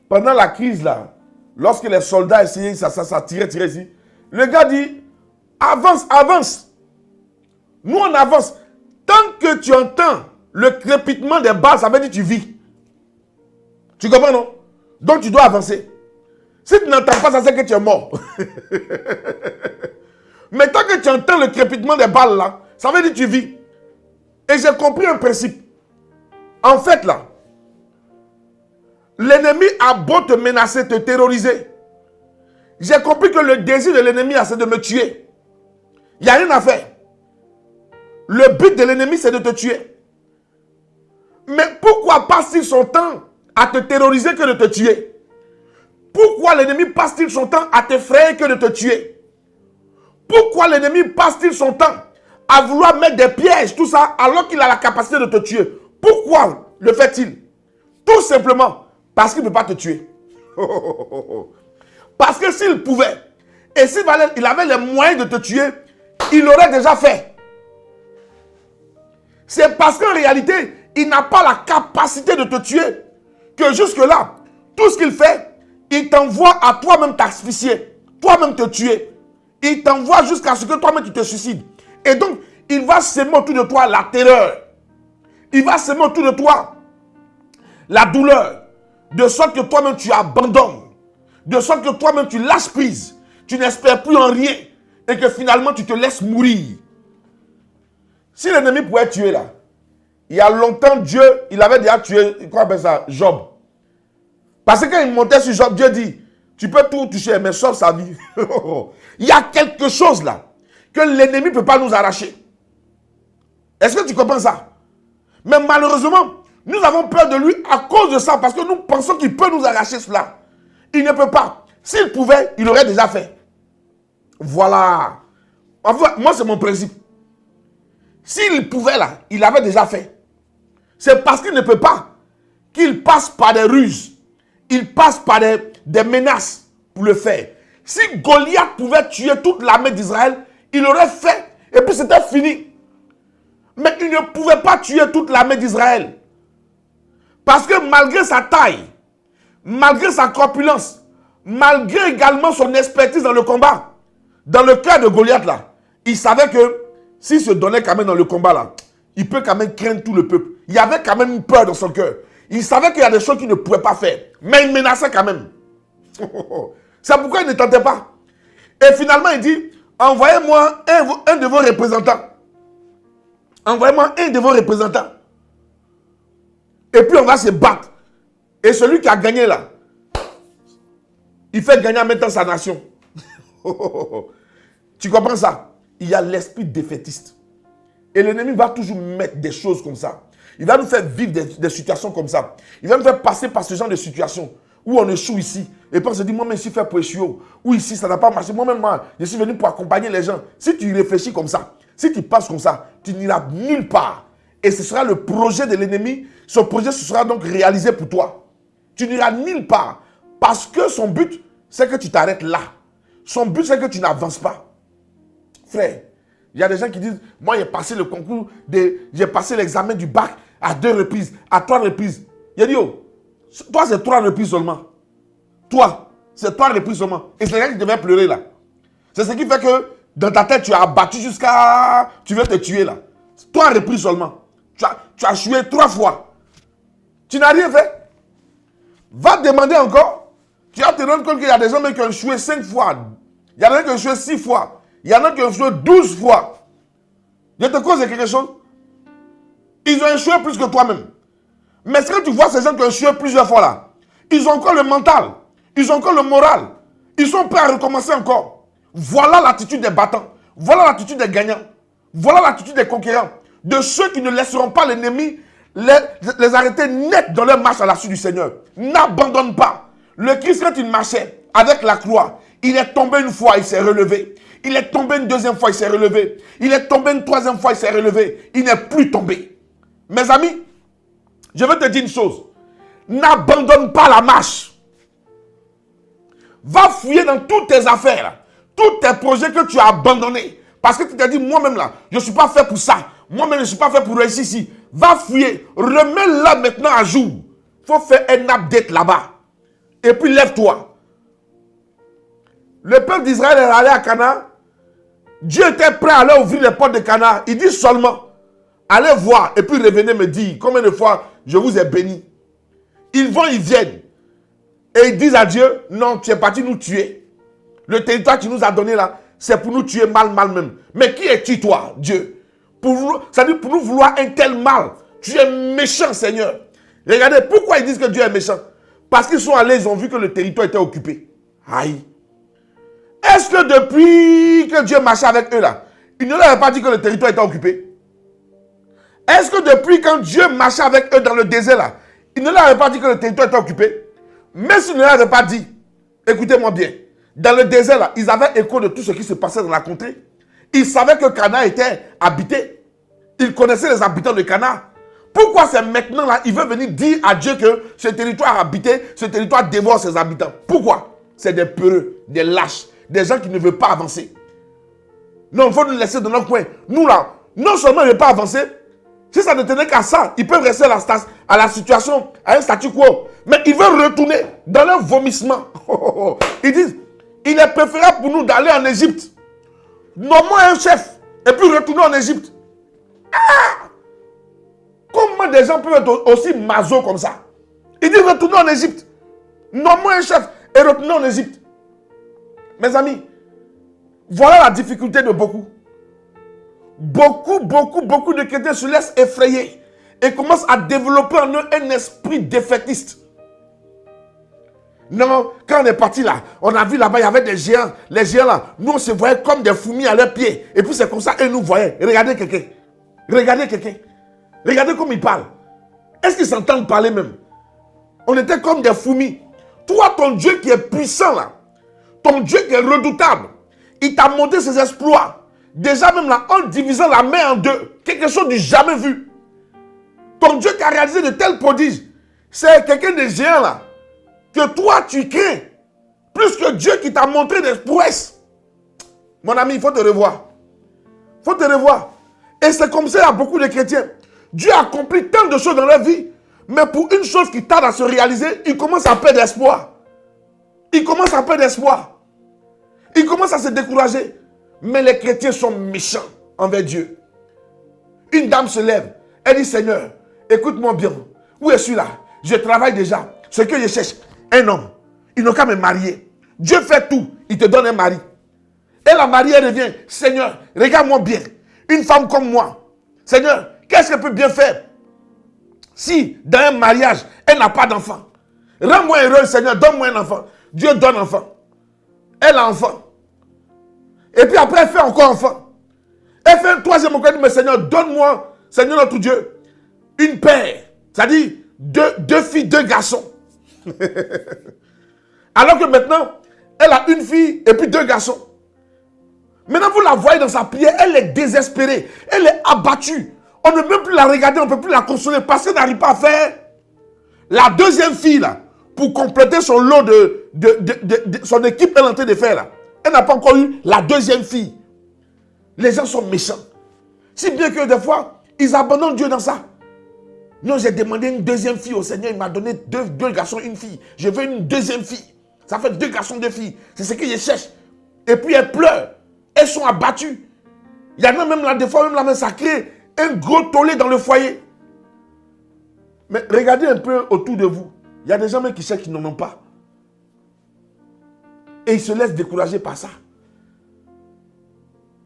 pendant la crise là, lorsque les soldats essayaient, ça tirait ici, le gars dit, avance, avance. Nous on avance. Tant que tu entends le crépitement des balles, ça veut dire que tu vis. Tu comprends, non? Donc tu dois avancer. Si tu n'entends pas ça, c'est que tu es mort. Mais tant que tu entends le crépitement des balles là, ça veut dire que tu vis. Et j'ai compris un principe. En fait là, l'ennemi a beau te menacer, te terroriser. J'ai compris que le désir de l'ennemi, c'est de me tuer. Il n'y a rien à faire. Le but de l'ennemi, c'est de te tuer. Mais pourquoi passe-t-il son temps à te terroriser que de te tuer? Pourquoi l'ennemi passe-t-il son temps à t'effrayer que de te tuer? Pourquoi l'ennemi passe-t-il son temps à vouloir mettre des pièges, tout ça, alors qu'il a la capacité de te tuer? Pourquoi le fait-il? Tout simplement parce qu'il ne peut pas te tuer. Parce que s'il pouvait, et s'il avait les moyens de te tuer, il l'aurait déjà fait. C'est parce qu'en réalité, il n'a pas la capacité de te tuer que jusque-là, tout ce qu'il fait, il t'envoie à toi-même t'asphyxier, toi-même te tuer. Il t'envoie jusqu'à ce que toi-même tu te suicides. Et donc, il va semer autour de toi la terreur. Il va semer autour de toi la douleur. De sorte que toi-même tu abandonnes. De sorte que toi-même tu lâches prise. Tu n'espères plus en rien. Et que finalement tu te laisses mourir. Si l'ennemi pouvait tuer là, il y a longtemps Dieu, il avait déjà tué, quoi appelle ça, Job. Parce que quand il montait sur Job, Dieu dit, tu peux tout toucher, mais sauve sa vie. Il y a quelque chose là que l'ennemi ne peut pas nous arracher. Est-ce que tu comprends ça? Mais malheureusement, nous avons peur de lui à cause de ça, parce que nous pensons qu'il peut nous arracher cela. Il ne peut pas. S'il pouvait, il l'aurait déjà fait. Voilà. Enfin, moi, c'est mon principe. S'il pouvait là, il l'avait déjà fait. C'est parce qu'il ne peut pas qu'il passe par des ruses. Il passe par des menaces pour le faire. Si Goliath pouvait tuer toute l'armée d'Israël, il l'aurait fait et puis c'était fini. Mais il ne pouvait pas tuer toute l'armée d'Israël. Parce que malgré sa taille, malgré sa corpulence, malgré également son expertise dans le combat, dans le cas de Goliath là, il savait que s'il se donnait quand même dans le combat là, il peut quand même craindre tout le peuple. Il y avait quand même une peur dans son cœur. Il savait qu'il y a des choses qu'il ne pouvait pas faire. Mais il menaçait quand même. C'est pourquoi il ne tentait pas. Et finalement il dit, envoyez-moi un de vos représentants. Envoyez-moi un de vos représentants. Et puis on va se battre. Et celui qui a gagné là, il fait gagner en même temps sa nation. Tu comprends ça? Il y a l'esprit défaitiste. Et l'ennemi va toujours mettre des choses comme ça. Il va nous faire vivre des situations comme ça. Il va nous faire passer par ce genre de situation où on échoue ici. Et puis on se dit, moi-même, je suis fait pour échouer. Ou ici, ça n'a pas marché. Moi-même, je suis venu pour accompagner les gens. Si tu réfléchis comme ça, si tu penses comme ça, tu n'iras nulle part. Et ce sera le projet de l'ennemi. Son projet, ce sera donc réalisé pour toi. Tu n'iras nulle part. Parce que son but, c'est que tu t'arrêtes là. Son but, c'est que tu n'avances pas. Frère, il y a des gens qui disent, moi j'ai passé le concours, j'ai passé l'examen du bac à 2 reprises, à 3 reprises. Il a dit, oh, toi c'est 3 reprises seulement. Toi, c'est 3 reprises seulement. Et c'est là que tu devais pleurer là. C'est ce qui fait que dans ta tête, tu as abattu jusqu'à... Tu veux te tuer là. 3 reprises seulement. Tu as joué 3 fois. Tu n'as rien fait. Va demander encore. Tu vas te rendre compte qu'il y a des gens qui ont joué 5 fois. Il y en a qui ont joué 6 fois. Il y en a qui ont échoué 12 fois. Je te cause quelque chose. Ils ont échoué plus que toi-même. Mais est-ce que tu vois ces gens qui ont échoué plusieurs fois là? Ils ont encore le mental. Ils ont encore le moral. Ils sont prêts à recommencer encore. Voilà l'attitude des battants. Voilà l'attitude des gagnants. Voilà l'attitude des conquérants. De ceux qui ne laisseront pas l'ennemi les arrêter net dans leur marche à la suite du Seigneur. N'abandonne pas. Le Christ, quand il marchait avec la croix, il est tombé une fois, il s'est relevé. Il est tombé une deuxième fois, il s'est relevé. Il est tombé une troisième fois, il s'est relevé. Il n'est plus tombé. Mes amis, je veux te dire une chose. N'abandonne pas la marche. Va fouiller dans toutes tes affaires, tous tes projets que tu as abandonnés. Parce que tu t'es dit, moi-même là, je ne suis pas fait pour ça. Moi, je ne suis pas fait pour réussir ici. Va fouiller. Remets-la maintenant à jour. Il faut faire un update là-bas. Et puis lève-toi. Le peuple d'Israël est allé à Canaan. Dieu était prêt à aller ouvrir les portes de Canaan. Il dit seulement, allez voir et puis revenez me dire combien de fois je vous ai béni. Ils vont, ils viennent. Et ils disent à Dieu, non, tu es parti nous tuer. Le territoire que tu nous as donné là, c'est pour nous tuer mal même. Mais qui es-tu toi, Dieu? C'est-à-dire pour nous vouloir un tel mal. Tu es méchant, Seigneur. Regardez, pourquoi ils disent que Dieu est méchant? Parce qu'ils sont allés, ils ont vu que le territoire était occupé. Aïe. Est-ce que depuis que Dieu marchait avec eux là, il ne leur avait pas dit que le territoire était occupé? Est-ce que depuis quand Dieu marchait avec eux dans le désert là, il ne leur avait pas dit que le territoire était occupé? Mais s'il ne leur avait pas dit, écoutez-moi bien, dans le désert là, ils avaient écho de tout ce qui se passait dans la contrée. Ils savaient que Canaan était habité. Ils connaissaient les habitants de Canaan. Pourquoi c'est maintenant là, il veut venir dire à Dieu que ce territoire habité, ce territoire dévore ses habitants? Pourquoi? C'est des peureux, des lâches, des gens qui ne veulent pas avancer. Non, il faut nous laisser dans notre coin. Nous là, non seulement ils ne veulent pas avancer, si ça ne tenait qu'à ça, ils peuvent rester à la situation, à un statu quo. Mais ils veulent retourner dans leur vomissement. Ils disent, il est préférable pour nous d'aller en Égypte. Nommons un chef et puis retourner en Égypte. Ah! Comment des gens peuvent être aussi maso comme ça? Ils disent retournons en Égypte. Nommons un chef et retournons en Égypte. Mes amis, voilà la difficulté de beaucoup. Beaucoup de chrétiens se laissent effrayer et commencent à développer en eux un esprit défaitiste. Non, quand on est parti là, on a vu là-bas, il y avait des géants. Les géants là, nous on se voyait comme des fourmis à leurs pieds. Et puis c'est comme ça, eux nous voyaient. Regardez quelqu'un. Regardez quelqu'un. Regardez comme ils parlent. Est-ce qu'ils s'entendent parler même? On était comme des fourmis. Toi, ton Dieu qui est puissant là, ton Dieu qui est redoutable, il t'a montré ses exploits. Déjà même là, en divisant la mer en deux, quelque chose du jamais vu. Ton Dieu qui a réalisé de tels prodiges, c'est quelqu'un de géant là, que toi tu crains, plus que Dieu qui t'a montré des prouesses. Mon ami, il faut te revoir. Il faut te revoir. Et c'est comme ça, il y a beaucoup de chrétiens. Dieu accomplit tant de choses dans leur vie, mais pour une chose qui tarde à se réaliser, ils commencent à perdre espoir. Ils commencent à perdre espoir. Ils commencent à se décourager. Mais les chrétiens sont méchants envers Dieu. Une dame se lève. Elle dit, Seigneur, écoute-moi bien. Où est celui-là? Je travaille déjà. Ce que je cherche, un homme. Il n'a qu'à me marier. Dieu fait tout. Il te donne un mari. Et la mariée revient. Seigneur, regarde-moi bien. Une femme comme moi. Seigneur, qu'est-ce qu'elle peut bien faire? Si, dans un mariage, elle n'a pas d'enfant. Rends-moi heureux, Seigneur. Donne-moi un enfant. Dieu donne enfant. Elle a enfant. Et puis après, elle fait encore enfant. Elle fait un troisième encore. Elle dit, mais Seigneur, donne-moi, Seigneur notre Dieu, une paire. C'est-à-dire, deux filles, deux garçons. Alors que maintenant, elle a une fille et puis deux garçons. Maintenant, vous la voyez dans sa prière, elle est désespérée. Elle est abattue. On ne peut même plus la regarder, on ne peut plus la consoler parce qu'elle n'arrive pas à faire la deuxième fille là, pour compléter son lot de son équipe qu'elle est en train de faire là. Elle n'a pas encore eu la deuxième fille. Les gens sont méchants. Si bien que des fois, ils abandonnent Dieu dans ça. Non, j'ai demandé une deuxième fille au Seigneur. Il m'a donné deux garçons, une fille. Je veux une deuxième fille. Ça fait deux garçons, deux filles. C'est ce que je cherche. Et puis elles pleurent. Elles sont abattues. Il y en a même là, des fois, même là, ça crée un gros tollé dans le foyer. Mais regardez un peu autour de vous. Il y a des gens même qui cherchent qui n'en ont pas. Et ils se laissent décourager par ça.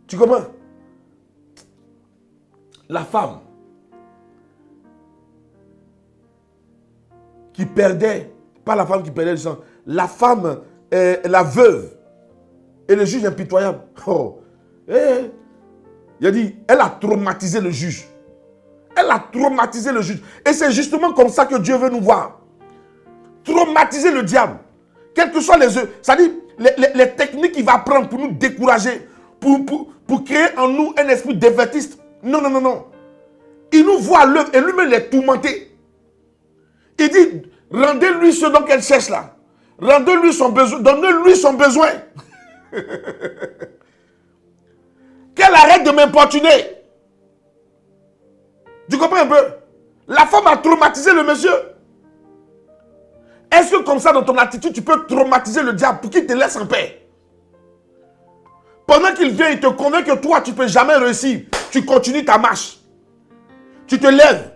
Tu comprends? La femme qui perdait, pas la femme qui perdait le sang, la femme, la veuve, et le juge impitoyable. Oh. Il a dit, elle a traumatisé le juge. Elle a traumatisé le juge. Et c'est justement comme ça que Dieu veut nous voir. Traumatiser le diable. Quels que soient les œuvres. C'est-à-dire, les techniques qu'il va prendre pour nous décourager, pour créer en nous un esprit défaitiste. Non, non, non, non. Il nous voit à l'œuvre et lui-même les tourmenter. Il dit, rendez-lui ce dont elle cherche là. Rendez-lui son besoin. Donnez-lui son besoin. Qu'elle arrête de m'importuner. Tu comprends un peu? La femme a traumatisé le monsieur. Est-ce que comme ça, dans ton attitude, tu peux traumatiser le diable pour qu'il te laisse en paix? Pendant qu'il vient, il te convainc que toi, tu ne peux jamais réussir. Tu continues ta marche. Tu te lèves.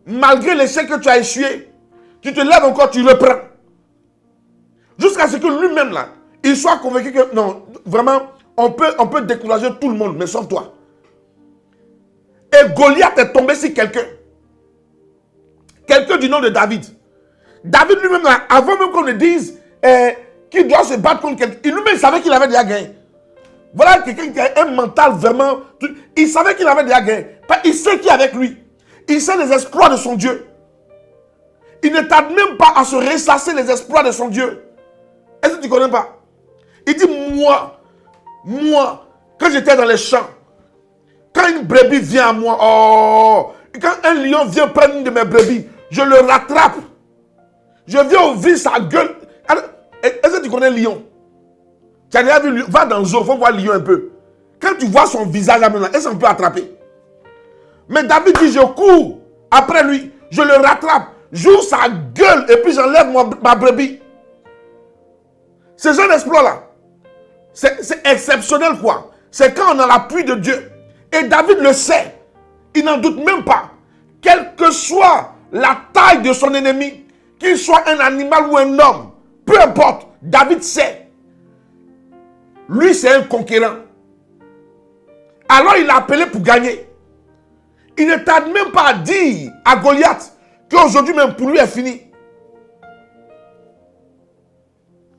Malgré l'échec que tu as échoué, tu te lèves encore, tu reprends. Jusqu'à ce que lui-même, là, il soit convaincu que, non, vraiment, on peut décourager tout le monde, mais sauf toi. Et Goliath est tombé sur quelqu'un. Quelqu'un du nom de David. David lui-même, avant même qu'on le dise qu'il doit se battre contre quelqu'un, lui-même, il savait qu'il avait déjà gagné. Voilà quelqu'un qui a un mental vraiment... Il savait qu'il avait déjà gagné. Il sait qui est avec lui. Il sait les exploits de son Dieu. Il ne tarde même pas à se ressasser les exploits de son Dieu. Est-ce que tu ne connais pas? Il dit, moi, quand j'étais dans les champs, quand une brebis vient à moi, quand un lion vient prendre une de mes brebis, je le rattrape. Je viens ouvrir sa gueule. Est-ce que tu connais lion? Tu as déjà vu, va dans le zoo, il faut voir lion un peu. Quand tu vois son visage là maintenant, est-ce qu'on peut attraper? Mais David dit, je cours après lui, je le rattrape, j'ouvre sa gueule et puis j'enlève ma brebis. C'est un exploit là. C'est exceptionnel quoi. C'est quand on a l'appui de Dieu. Et David le sait. Il n'en doute même pas. Quelle que soit la taille de son ennemi, qu'il soit un animal ou un homme, peu importe, David sait. Lui, c'est un conquérant. Alors, il a appelé pour gagner. Il ne tarde même pas à dire à Goliath qu'aujourd'hui même pour lui est fini.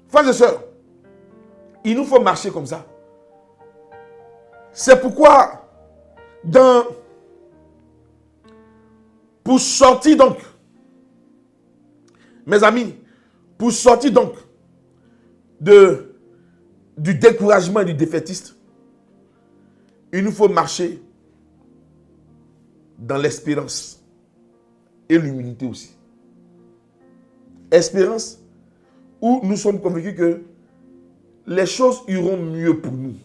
Frères et sœurs, il nous faut marcher comme ça. C'est pourquoi, pour sortir donc, mes amis, pour sortir donc du découragement et du défaitiste, il nous faut marcher dans l'espérance et l'humilité aussi. Espérance où nous sommes convaincus que les choses iront mieux pour nous.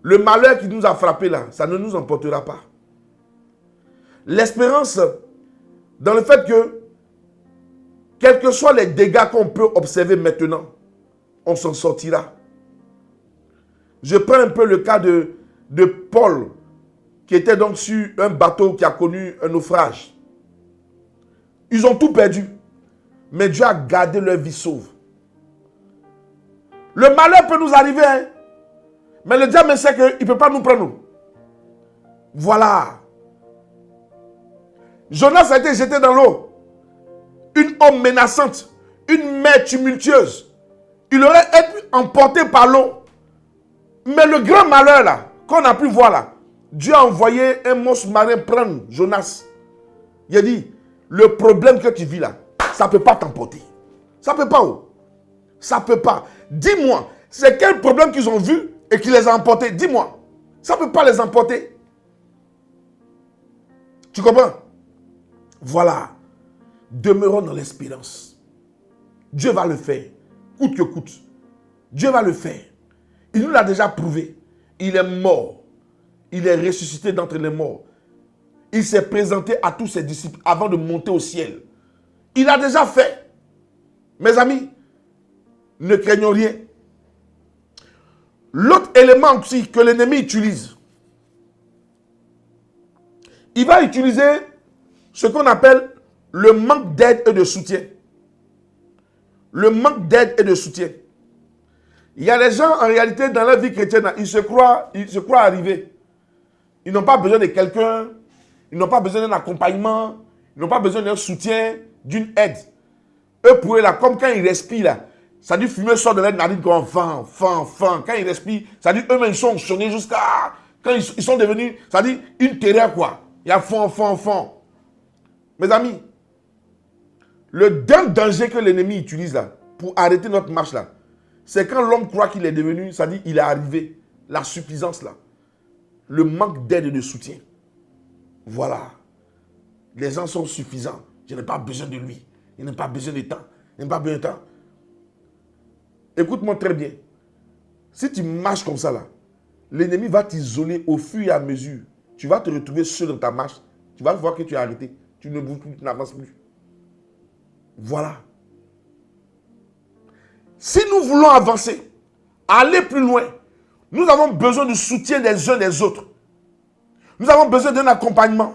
Le malheur qui nous a frappé là, ça ne nous emportera pas. L'espérance dans le fait que, quels que soient les dégâts qu'on peut observer maintenant, on s'en sortira. Je prends un peu le cas de Paul, qui était donc sur un bateau qui a connu un naufrage. Ils ont tout perdu, mais Dieu a gardé leur vie sauve. Le malheur peut nous arriver, hein? Mais le diable sait qu'il ne peut pas nous prendre. Voilà. Jonas a été jeté dans l'eau. Une eau menaçante, une mer tumultueuse. Il aurait été emporté par l'eau. Mais le grand malheur là, qu'on a pu voir là, Dieu a envoyé un monstre marin prendre Jonas. Il a dit, le problème que tu vis là, ça ne peut pas t'emporter. Ça ne peut pas. Oh. Ça ne peut pas. Dis-moi, c'est quel problème qu'ils ont vu et qui les a emportés? Dis-moi. Ça ne peut pas les emporter. Tu comprends? Voilà. Demeurons dans l'espérance. Dieu va le faire. Coûte que coûte. Dieu va le faire. Il nous l'a déjà prouvé. Il est mort. Il est ressuscité d'entre les morts. Il s'est présenté à tous ses disciples avant de monter au ciel. Il a déjà fait. Mes amis, ne craignons rien. L'autre élément aussi que l'ennemi utilise, il va utiliser ce qu'on appelle le manque d'aide et de soutien. Le manque d'aide et de soutien. Il y a des gens, en réalité, dans leur vie chrétienne, ils se croient arrivés. Ils n'ont pas besoin de quelqu'un, ils n'ont pas besoin d'un accompagnement, ils n'ont pas besoin d'un soutien, d'une aide. Eux, pour eux, là, comme quand ils respirent, là, ça dit fumer sort de leur narine comme fan. Quand ils respirent, ça dit eux-mêmes, ils sont sonnés jusqu'à... Quand ils sont devenus, ça dit une terreur, quoi. Il y a fond. Mes amis, le danger que l'ennemi utilise là, pour arrêter notre marche là, c'est quand l'homme croit qu'il est devenu, ça dit il est arrivé, la suffisance là, le manque d'aide et de soutien. Voilà. Les gens sont suffisants. Je n'ai pas besoin de lui. Il n'a pas besoin de temps. Il n'a pas besoin de temps. Écoute-moi très bien. Si tu marches comme ça là, l'ennemi va t'isoler au fur et à mesure tu vas te retrouver seul dans ta marche. Tu vas voir que tu es arrêté. Tu ne bouges plus, tu n'avances plus. Voilà. Si nous voulons avancer, aller plus loin, nous avons besoin du soutien des uns des autres. Nous avons besoin d'un accompagnement.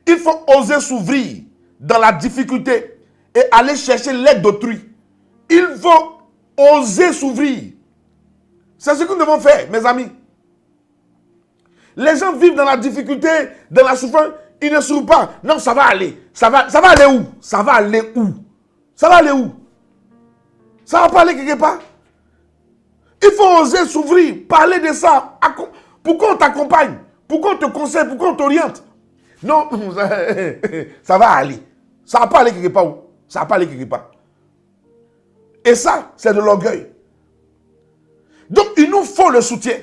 Il faut oser s'ouvrir dans la difficulté et aller chercher l'aide d'autrui. Il faut oser s'ouvrir. C'est ce que nous devons faire, mes amis. Les gens vivent dans la difficulté, dans la souffrance, ils ne s'ouvrent pas. Non, ça va aller. Ça va aller où? Ça va aller où? Ça va aller où? Ça va pas aller quelque part. Il faut oser s'ouvrir, parler de ça. Pourquoi on t'accompagne? Pourquoi on te conseille? Pourquoi on t'oriente? Non, ça va aller. Ça va pas aller quelque part où? Ça va pas aller quelque part. Et ça, c'est de l'orgueil. Donc, il nous faut le soutien.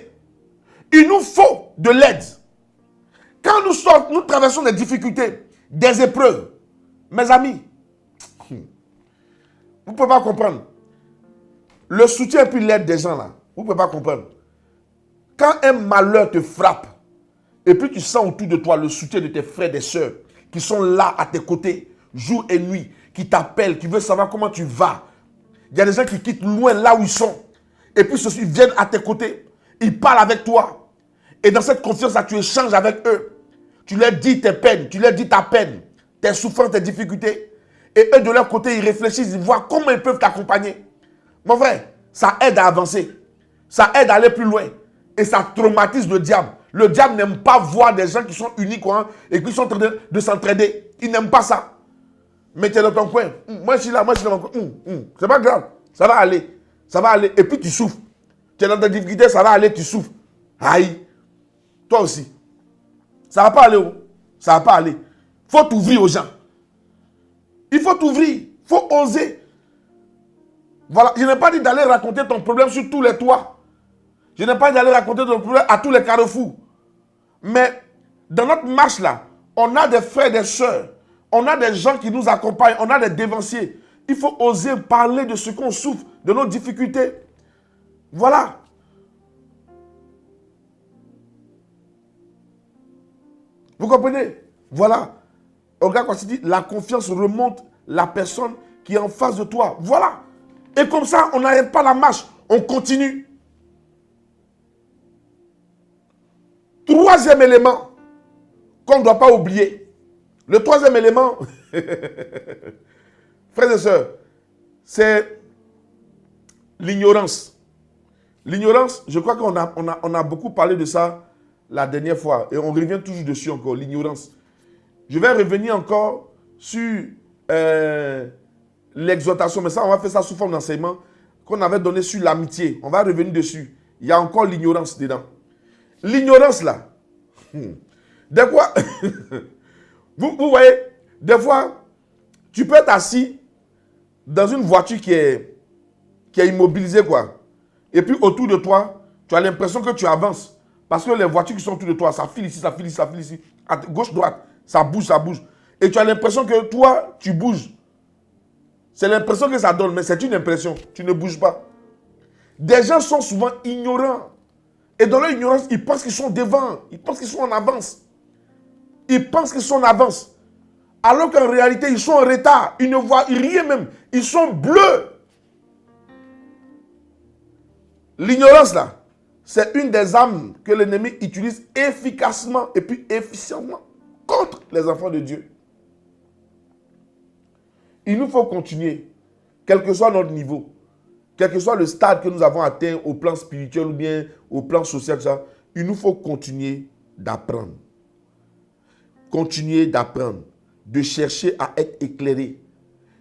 Il nous faut de l'aide. Quand nous traversons des difficultés, des épreuves, mes amis, vous ne pouvez pas comprendre. Le soutien et puis l'aide des gens là, vous ne pouvez pas comprendre. Quand un malheur te frappe, et puis tu sens autour de toi le soutien de tes frères et des sœurs, qui sont là à tes côtés, jour et nuit, qui t'appellent, qui veulent savoir comment tu vas. Il y a des gens qui quittent loin là où ils sont. Et puis ils viennent à tes côtés, ils parlent avec toi. Et dans cette confiance-là, tu échanges avec eux. Tu leur dis tes peines, tu leur dis ta peine, tes souffrances, tes difficultés. Et eux, de leur côté, ils réfléchissent, ils voient comment ils peuvent t'accompagner. Mon frère, ça aide à avancer. Ça aide à aller plus loin. Et ça traumatise le diable. Le diable n'aime pas voir des gens qui sont unis et qui sont en train de s'entraider. Il n'aime pas ça. Mais tu es dans ton coin. Moi, je suis là, moi, je suis dans mon coin. C'est pas grave. Ça va aller. Ça va aller. Et puis, tu souffres. Tu es dans ta difficulté, ça va aller, tu souffres. Aïe. Toi aussi. Ça va pas aller où? Ça va pas aller. Il faut t'ouvrir aux gens. Il faut t'ouvrir. Il faut oser. Voilà. Je n'ai pas dit d'aller raconter ton problème sur tous les toits. Je n'ai pas dit d'aller raconter ton problème à tous les carrefours. Mais dans notre marche là, on a des frères et des sœurs. On a des gens qui nous accompagnent. On a des dévanciers. Il faut oser parler de ce qu'on souffre, de nos difficultés. Voilà. Vous comprenez? Voilà. Regarde quand il dit, la confiance remonte la personne qui est en face de toi. Voilà. Et comme ça, on n'arrête pas la marche. On continue. Troisième élément qu'on ne doit pas oublier. Le troisième élément, frères et sœurs, c'est l'ignorance. L'ignorance, je crois qu'on a beaucoup parlé de ça la dernière fois. Et on revient toujours dessus encore, l'ignorance. Je vais revenir encore sur l'exhortation, mais ça, on va faire ça sous forme d'enseignement qu'on avait donné sur l'amitié. On va revenir dessus. Il y a encore l'ignorance dedans. L'ignorance là, des fois, vous voyez, des fois, tu peux être assis dans une voiture qui est immobilisée, quoi. Et puis autour de toi, tu as l'impression que tu avances. Parce que les voitures qui sont autour de toi, ça file ici, ça file ici, ça file ici. À gauche, droite, ça bouge, ça bouge. Et tu as l'impression que toi, tu bouges. C'est l'impression que ça donne, mais c'est une impression. Tu ne bouges pas. Des gens sont souvent ignorants. Et dans leur ignorance, ils pensent qu'ils sont devant. Ils pensent qu'ils sont en avance. Ils pensent qu'ils sont en avance. Alors qu'en réalité, ils sont en retard. Ils ne voient rien même. Ils sont bleus. L'ignorance là, c'est une des armes que l'ennemi utilise efficacement et puis efficiemment contre les enfants de Dieu. Il nous faut continuer, quel que soit notre niveau, quel que soit le stade que nous avons atteint au plan spirituel ou bien au plan social, ça, il nous faut continuer d'apprendre. Continuer d'apprendre, de chercher à être éclairé,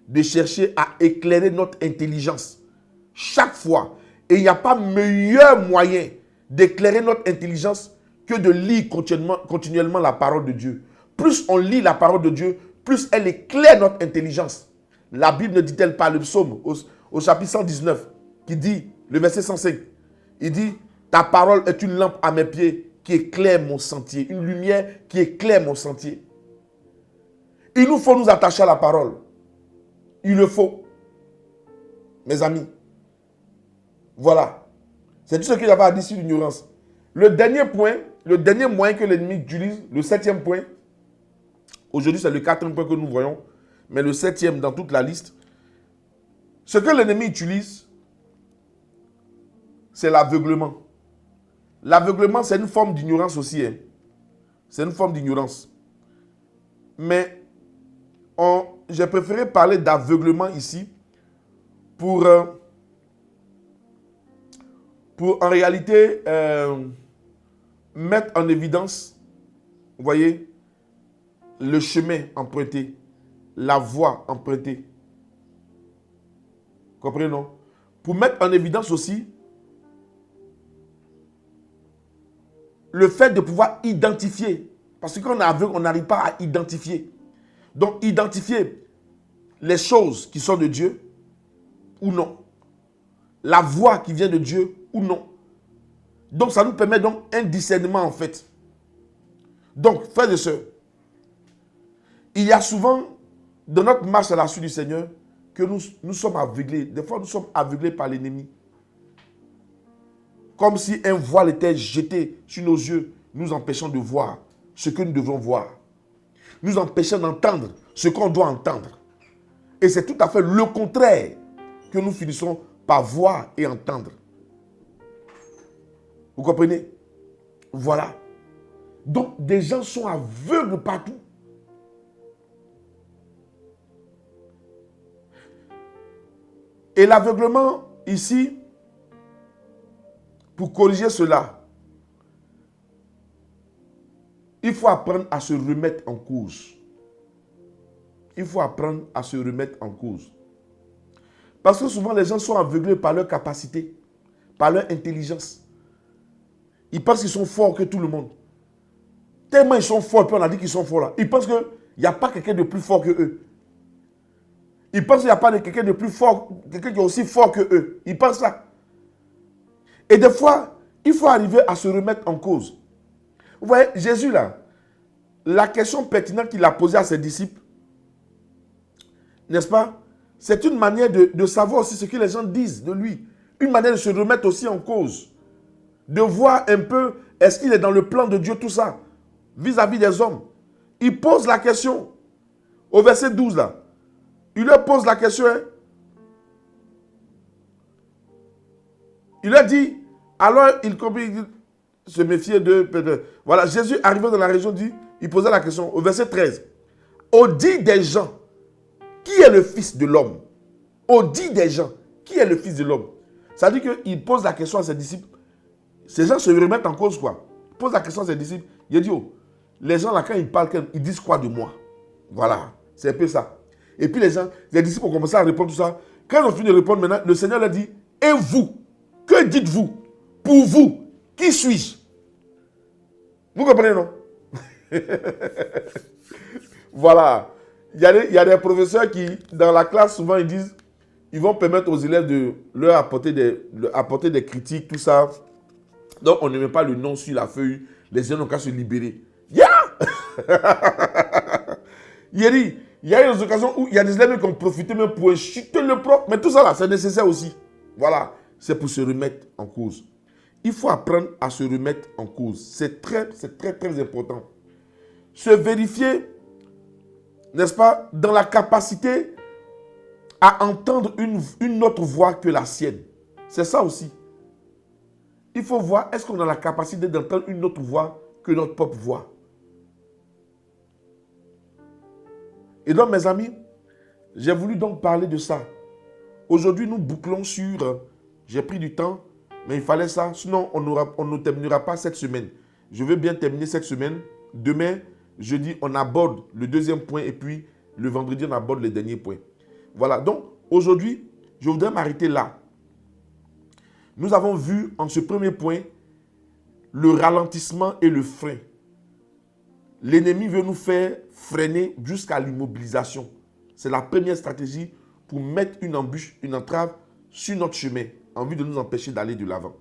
de chercher à éclairer notre intelligence chaque fois. Et il n'y a pas meilleur moyen d'éclairer notre intelligence que de lire continuellement la parole de Dieu. Plus on lit la parole de Dieu, plus elle éclaire notre intelligence. La Bible ne dit-elle pas, le psaume au chapitre 119, qui dit, le verset 105, il dit, ta parole est une lampe à mes pieds qui éclaire mon sentier, une lumière qui éclaire mon sentier. Il nous faut nous attacher à la parole. Il le faut. Mes amis. Voilà. C'est tout ce qu'il y avait à dire sur l'ignorance. Le dernier point le dernier moyen que l'ennemi utilise, le 7e point, aujourd'hui c'est le 4e point que nous voyons, mais le 7e dans toute la liste, ce que l'ennemi utilise, c'est l'aveuglement. L'aveuglement, c'est une forme d'ignorance aussi. Hein. C'est une forme d'ignorance. Mais j'ai préféré parler d'aveuglement ici pour en réalité mettre en évidence, vous voyez, le chemin emprunté, la voie empruntée. Comprenez, non? Pour mettre en évidence aussi le fait de pouvoir identifier. Parce que quand on est aveugle, on n'arrive pas à identifier. Donc, identifier les choses qui sont de Dieu ou non. La voix qui vient de Dieu ou non. Donc, ça nous permet donc un discernement en fait. Donc, frères et sœurs, il y a souvent, dans notre marche à la suite du Seigneur, que nous sommes aveuglés. Des fois, nous sommes aveuglés par l'ennemi. Comme si un voile était jeté sur nos yeux, nous empêchant de voir ce que nous devons voir. Nous empêchant d'entendre ce qu'on doit entendre. Et c'est tout à fait le contraire que nous finissons par voir et entendre. Vous comprenez? Voilà. Donc, des gens sont aveugles partout. Et l'aveuglement, ici, pour corriger cela, il faut apprendre à se remettre en cause. Il faut apprendre à se remettre en cause. Parce que souvent, les gens sont aveuglés par leur capacité, par leur intelligence. Ils pensent qu'ils sont forts que tout le monde. Tellement ils sont forts, puis on a dit qu'ils sont forts là. Ils pensent qu'il n'y a pas quelqu'un de plus fort que eux. Ils pensent qu'il n'y a pas quelqu'un de plus fort, quelqu'un qui est aussi fort que eux. Ils pensent ça. Et des fois, il faut arriver à se remettre en cause. Vous voyez, Jésus là, la question pertinente qu'il a posée à ses disciples, n'est-ce pas? C'est une manière de savoir aussi ce que les gens disent de lui. Une manière de se remettre aussi en cause. De voir un peu, est-ce qu'il est dans le plan de Dieu, tout ça, vis-à-vis des hommes. Il pose la question. Au verset 12 là. Il leur pose la question. Hein? Il leur dit, alors il se méfiait de... Voilà, Jésus arrivait dans la région, il posait la question au verset 13. Au dit des gens, qui est le Fils de l'homme? Au dit des gens, qui est le Fils de l'homme? Ça veut dire qu'il pose la question à ses disciples. Ces gens se remettent en cause quoi. Il pose la question à ses disciples. Il dit, oh, les gens là, quand ils parlent, ils disent quoi de moi? Voilà, c'est un peu ça. Et puis les disciples ont commencé à répondre tout ça. Quand ils ont fini de répondre maintenant, le Seigneur leur dit, et vous, que dites-vous? Pour vous, qui suis-je? Vous comprenez, non? Voilà. Il y a des professeurs qui, dans la classe, souvent, ils disent, ils vont permettre aux élèves de leur apporter des critiques, tout ça. Donc, on ne met pas le nom sur la feuille. Les gens n'ont qu'à se libérer. Yeah! Il y a des occasions où il y a des élèves qui ont profité même pour insulter le prof. Mais tout ça là, c'est nécessaire aussi. Voilà. C'est pour se remettre en cause. Il faut apprendre à se remettre en cause. C'est très, très important. Se vérifier, n'est-ce pas, dans la capacité à entendre une autre voix que la sienne. C'est ça aussi. Il faut voir, est-ce qu'on a la capacité d'entendre une autre voix que notre propre voix? Et donc, mes amis, j'ai voulu donc parler de ça. Aujourd'hui, nous bouclons sur... j'ai pris du temps, mais il fallait ça. Sinon, on ne terminera pas cette semaine. Je veux bien terminer cette semaine. Demain, jeudi, on aborde le deuxième point. Et puis, le vendredi, on aborde le dernier point. Voilà. Donc, aujourd'hui, je voudrais m'arrêter là. Nous avons vu, en ce premier point, le ralentissement et le frein. L'ennemi veut nous faire freiner jusqu'à l'immobilisation. C'est la première stratégie pour mettre une embûche, une entrave sur notre chemin, en vue de nous empêcher d'aller de l'avant.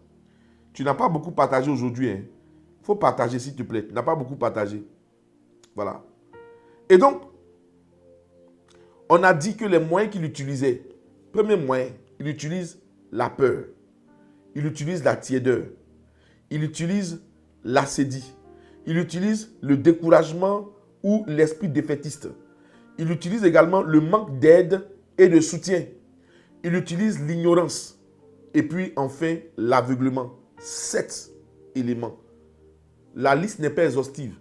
Tu n'as pas beaucoup partagé aujourd'hui. Il faut partager, s'il te plaît. Tu n'as pas beaucoup partagé. Voilà. Et donc, on a dit que les moyens qu'il utilisait, premier moyen, il utilise la peur. Il utilise la tiédeur. Il utilise l'acédie. Il utilise le découragement ou l'esprit défaitiste. Il utilise également le manque d'aide et de soutien. Il utilise l'ignorance. Et puis enfin, l'aveuglement. 7 éléments. La liste n'est pas exhaustive.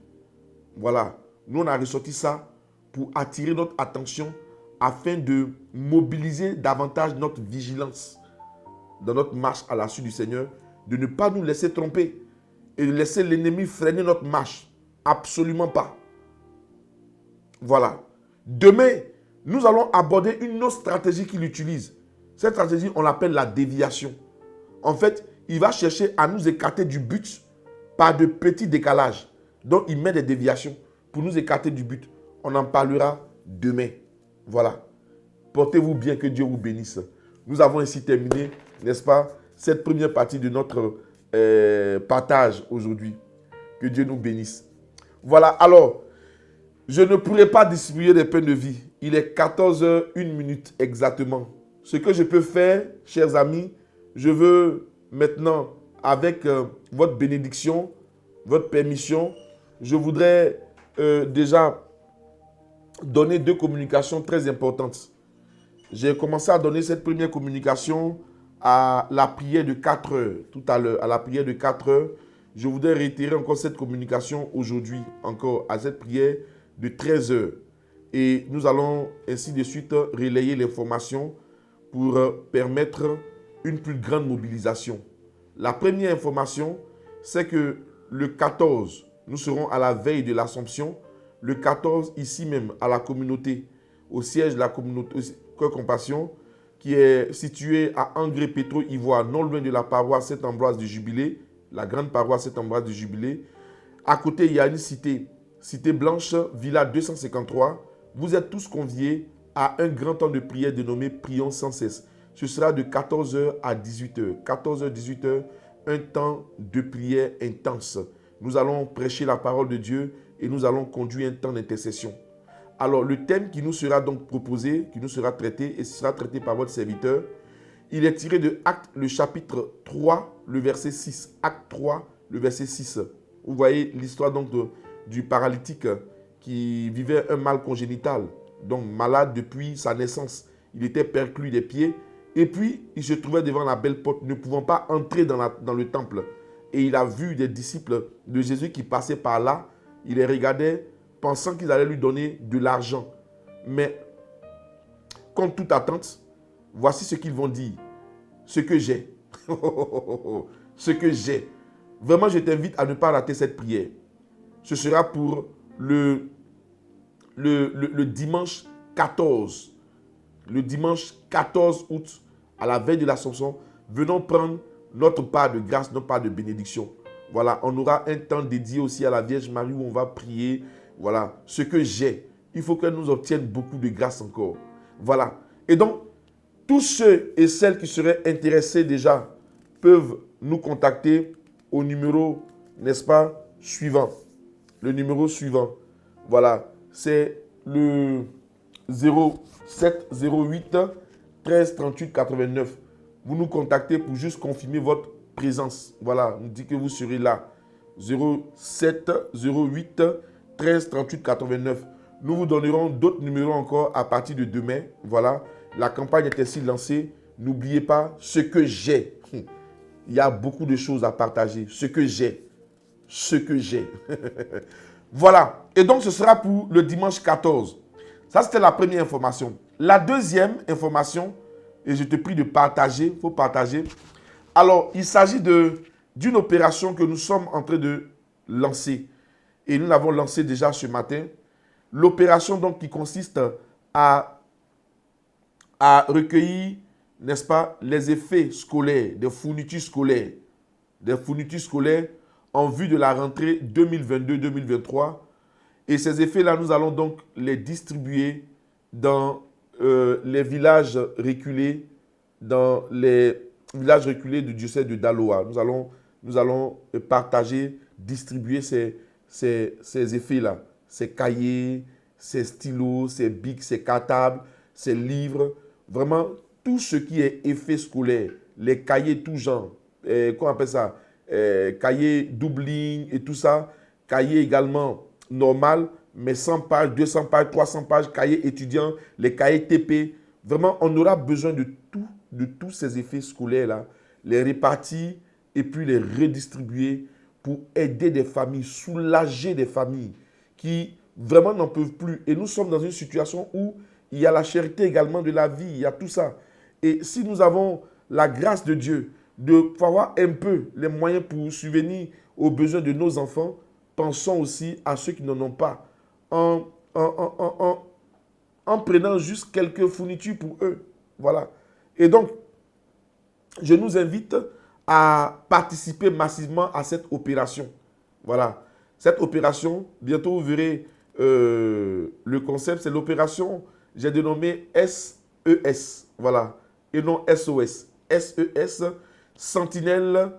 Voilà. Nous, on a ressorti ça pour attirer notre attention afin de mobiliser davantage notre vigilance dans notre marche à la suite du Seigneur, de ne pas nous laisser tromper et de laisser l'ennemi freiner notre marche. Absolument pas. Voilà. Demain, nous allons aborder une autre stratégie qu'il utilise. Cette stratégie, on l'appelle la déviation. En fait, il va chercher à nous écarter du but par de petits décalages. Donc, il met des déviations pour nous écarter du but. On en parlera demain. Voilà. Portez-vous bien, que Dieu vous bénisse. Nous avons ainsi terminé, n'est-ce pas, cette première partie de notre partage aujourd'hui. Que Dieu nous bénisse. Voilà. Alors, je ne pourrai pas distribuer des pains de vie. Il est 14h01 exactement. Ce que je peux faire, chers amis, je veux maintenant, avec votre bénédiction, votre permission, je voudrais déjà donner 2 communications très importantes. J'ai commencé à donner cette première communication à la prière de 4 heures, tout à l'heure, à la prière de 4 heures. Je voudrais réitérer encore cette communication aujourd'hui, encore à cette prière de 13 heures. Et nous allons ainsi de suite relayer l'information pour permettre une plus grande mobilisation. La première information, c'est que le 14, nous serons à la veille de l'Assomption. Le 14, ici même, à la communauté, au siège de la communauté Cœur Compassion, qui est situé à Angré-Pétro-Ivoire, non loin de la paroisse Saint-Ambroise du Jubilé, la grande paroisse Saint-Ambroise du Jubilé. À côté, il y a une cité, Cité Blanche, Villa 253. Vous êtes tous conviés à un grand temps de prière dénommé Prions sans cesse. Ce sera de 14h à 18h. 14h, 18h, un temps de prière intense. Nous allons prêcher la parole de Dieu et nous allons conduire un temps d'intercession. Alors, le thème qui nous sera donc proposé, qui nous sera traité, et sera traité par votre serviteur, il est tiré de Actes, le chapitre 3, le verset 6. Acte 3, le verset 6. Vous voyez l'histoire donc du paralytique qui vivait un mal congénital, donc malade depuis sa naissance. Il était perclus des pieds. Et puis, il se trouvait devant la belle porte, ne pouvant pas entrer dans le temple. Et il a vu des disciples de Jésus qui passaient par là. Il les regardait, pensant qu'ils allaient lui donner de l'argent. Mais, contre toute attente, voici ce qu'ils vont dire. Ce que j'ai. Ce que j'ai. Vraiment, je t'invite à ne pas rater cette prière. Ce sera pour le dimanche 14. Le dimanche 14 août, à la veille de l'Assomption, venons prendre notre part de grâce, notre part de bénédiction. Voilà, on aura un temps dédié aussi à la Vierge Marie où on va prier. Voilà, ce que j'ai, il faut qu'elle nous obtienne beaucoup de grâce encore. Voilà. Et donc, tous ceux et celles qui seraient intéressés déjà peuvent nous contacter au numéro, n'est-ce pas, suivant. Le numéro suivant. Voilà, c'est le 07 08 13 38 89. Vous nous contactez pour juste confirmer votre présence. Voilà, on dit que vous serez là. 07 08 13 38 89. Nous vous donnerons d'autres numéros encore à partir de demain. Voilà, la campagne est ainsi lancée. N'oubliez pas ce que j'ai. Il y a beaucoup de choses à partager. Ce que j'ai. Ce que j'ai. Voilà. Et donc, ce sera pour le dimanche 14. Ça, c'était la première information. La deuxième information, et je te prie de partager, il faut partager. Alors, il s'agit d'une opération que nous sommes en train de lancer. Et nous l'avons lancée déjà ce matin. L'opération, donc, qui consiste à recueillir, n'est-ce pas, les effets scolaires, des fournitures scolaires en vue de la rentrée 2022-2023. Et ces effets-là, nous allons donc les distribuer dans les villages reculés, du diocèse de Daloa. Nous allons partager, distribuer ces effets-là, ces cahiers, ces stylos, ces bics, ces cartables, ces livres. Vraiment, tout ce qui est effet scolaire, les cahiers tout genre, qu'on appelle ça, cahier double ligne et tout ça, cahier également normal, mais 100 pages, 200 pages, 300 pages, cahier étudiant, les cahiers TP. Vraiment, on aura besoin de tous ces effets scolaires-là, les répartir et puis les redistribuer pour aider des familles, soulager des familles qui vraiment n'en peuvent plus. Et nous sommes dans une situation où il y a la cherté également de la vie, il y a tout ça. Et si nous avons la grâce de Dieu de avoir un peu les moyens pour subvenir aux besoins de nos enfants, pensons aussi à ceux qui n'en ont pas, en prenant juste quelques fournitures pour eux. Voilà. Et donc, je nous invite à participer massivement à cette opération. Voilà. Cette opération, bientôt vous verrez le concept, c'est l'opération, j'ai dénommé SES. Voilà. Et non SOS. SES, Sentinelle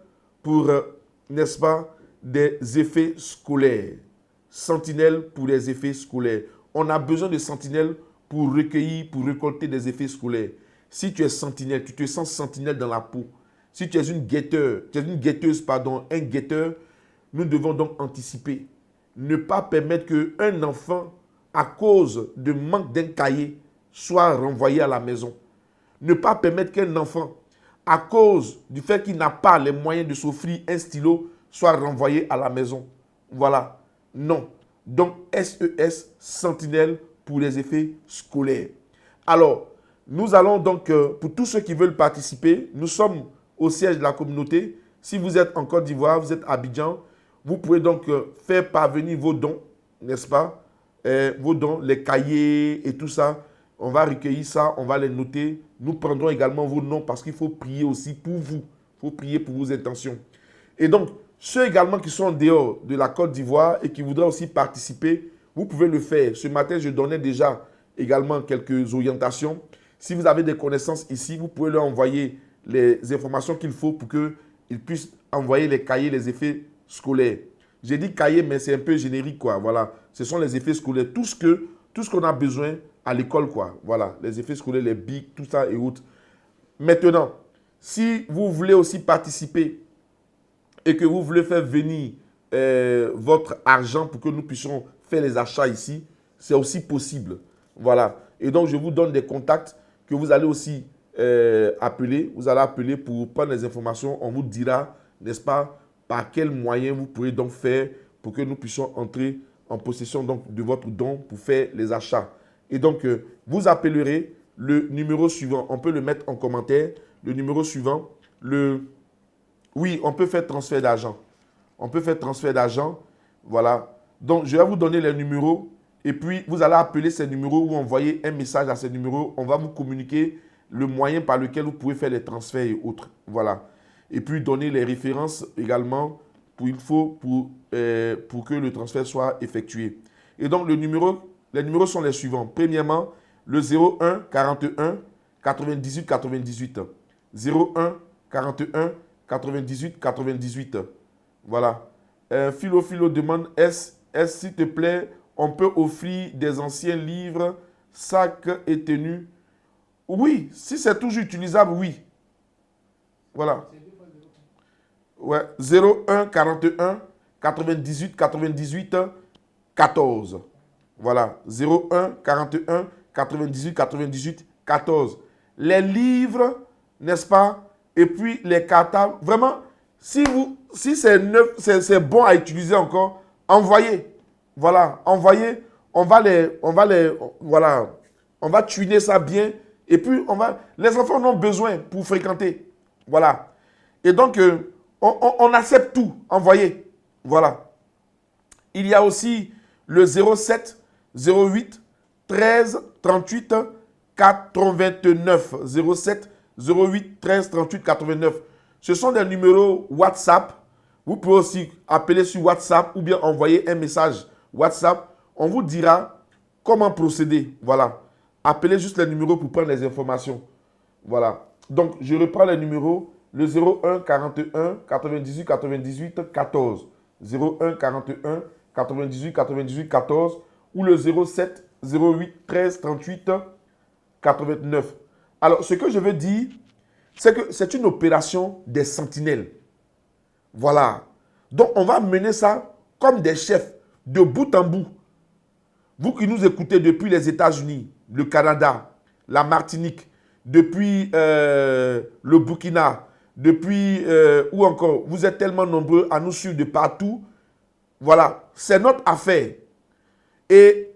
pour, n'est-ce pas, des effets scolaires. Sentinelle pour les effets scolaires. On a besoin de sentinelles pour recueillir, pour récolter des effets scolaires. Si tu es sentinelle, tu te sens sentinelle dans la peau. Si tu es une guetteuse, un guetteur, nous devons donc anticiper. Ne pas permettre qu'un enfant, à cause de manque d'un cahier, soit renvoyé à la maison. Ne pas permettre qu'un enfant, à cause du fait qu'il n'a pas les moyens de s'offrir un stylo, soit renvoyé à la maison. Voilà. Non. Donc, SES, Sentinelle pour les effets scolaires. Alors, nous allons donc, pour tous ceux qui veulent participer, nous sommes au siège de la communauté. Si vous êtes en Côte d'Ivoire, vous êtes à Abidjan, vous pouvez donc faire parvenir vos dons, n'est-ce pas? Vos dons, les cahiers et tout ça. On va recueillir ça, on va les noter. Nous prendrons également vos noms parce qu'il faut prier aussi pour vous. Il faut prier pour vos intentions. Et donc, ceux également qui sont en dehors de la Côte d'Ivoire et qui voudraient aussi participer, vous pouvez le faire. Ce matin, je donnais déjà également quelques orientations. Si vous avez des connaissances ici, vous pouvez leur envoyer les informations qu'il faut pour qu'ils puissent envoyer les cahiers, les effets scolaires. J'ai dit cahiers, mais c'est un peu générique, quoi. Voilà. Ce sont les effets scolaires. Tout ce qu'on a besoin à l'école, quoi. Voilà. Les effets scolaires, les bics, tout ça et autres. Maintenant, si vous voulez aussi participer et que vous voulez faire venir votre argent pour que nous puissions faire les achats ici, c'est aussi possible. Voilà. Et donc, je vous donne des contacts que vous allez aussi appeler. Vous allez appeler pour prendre les informations. On vous dira, n'est-ce pas, par quel moyen vous pourrez donc faire pour que nous puissions entrer en possession donc, de votre don pour faire les achats. Et donc, vous appellerez le numéro suivant. On peut le mettre en commentaire. Le numéro suivant, oui, on peut faire transfert d'argent. On peut faire transfert d'argent. Voilà. Donc, je vais vous donner les numéros. Et puis, vous allez appeler ces numéros ou envoyer un message à ces numéros. On va vous communiquer le moyen par lequel vous pouvez faire les transferts et autres. Voilà. Et puis, donner les références également pour que le transfert soit effectué. Et donc, les numéros sont les suivants. Premièrement, le 01 41 98 98. 01 41 98 98. Voilà. Philo demande, est-ce s'il te plaît, on peut offrir des anciens livres, sacs et tenues? Oui, si c'est toujours utilisable, oui. Voilà. Ouais, 01 41 98 98 14. Voilà, 01 41 98 98 14. Les livres, n'est-ce pas? Et puis les cartables. Vraiment, si c'est neuf, c'est bon à utiliser encore, envoyez. Voilà, envoyez. On va tuner ça bien. Et puis, les enfants en ont besoin pour fréquenter. Voilà. Et donc, on accepte tout. Envoyez. Voilà. Il y a aussi le 07 08 13 38 89. 07 08 13 38 89. Ce sont des numéros WhatsApp. Vous pouvez aussi appeler sur WhatsApp ou bien envoyer un message WhatsApp. On vous dira comment procéder. Voilà. Appelez juste les numéros pour prendre les informations. Voilà. Donc, je reprends les numéros. Le 01 41 98 98 14. 01 41 98 98 14 ou le 07 08 13 38 89. Alors, ce que je veux dire, c'est que c'est une opération des sentinelles. Voilà. Donc, on va mener ça comme des chefs, de bout en bout. Vous qui nous écoutez depuis les États-Unis, le Canada, la Martinique, depuis le Burkina, depuis où encore, vous êtes tellement nombreux à nous suivre de partout. Voilà, c'est notre affaire. Et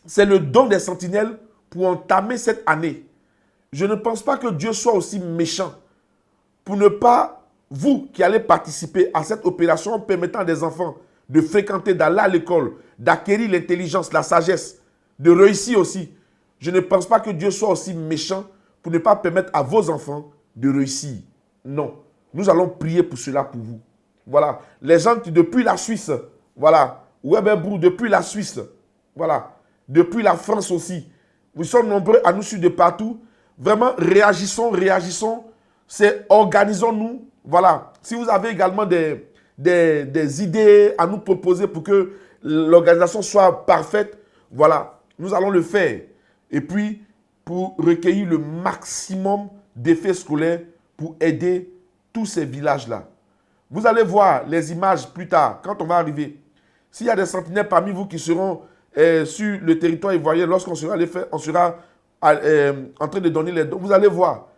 c'est le don des sentinelles pour entamer cette année. Je ne pense pas que Dieu soit aussi méchant pour ne pas, vous qui allez participer à cette opération en permettant à des enfants de fréquenter, d'aller à l'école, d'acquérir l'intelligence, la sagesse, de réussir aussi. Je ne pense pas que Dieu soit aussi méchant pour ne pas permettre à vos enfants de réussir. Non. Nous allons prier pour cela pour vous. Voilà. Les gens qui, depuis la Suisse, voilà. Weberbrou, depuis la Suisse, voilà. Depuis la France aussi. Nous sommes nombreux à nous suivre de partout. Vraiment, réagissons, réagissons. C'est organisons-nous. Voilà. Si vous avez également des idées à nous proposer pour que l'organisation soit parfaite, voilà, nous allons le faire. Et puis, pour recueillir le maximum d'effets scolaires pour aider tous ces villages-là. Vous allez voir les images plus tard, quand on va arriver. S'il y a des sentinelles parmi vous qui seront sur le territoire ivoirien, lorsqu'on sera allé faire, on sera en train de donner les dons, vous allez voir,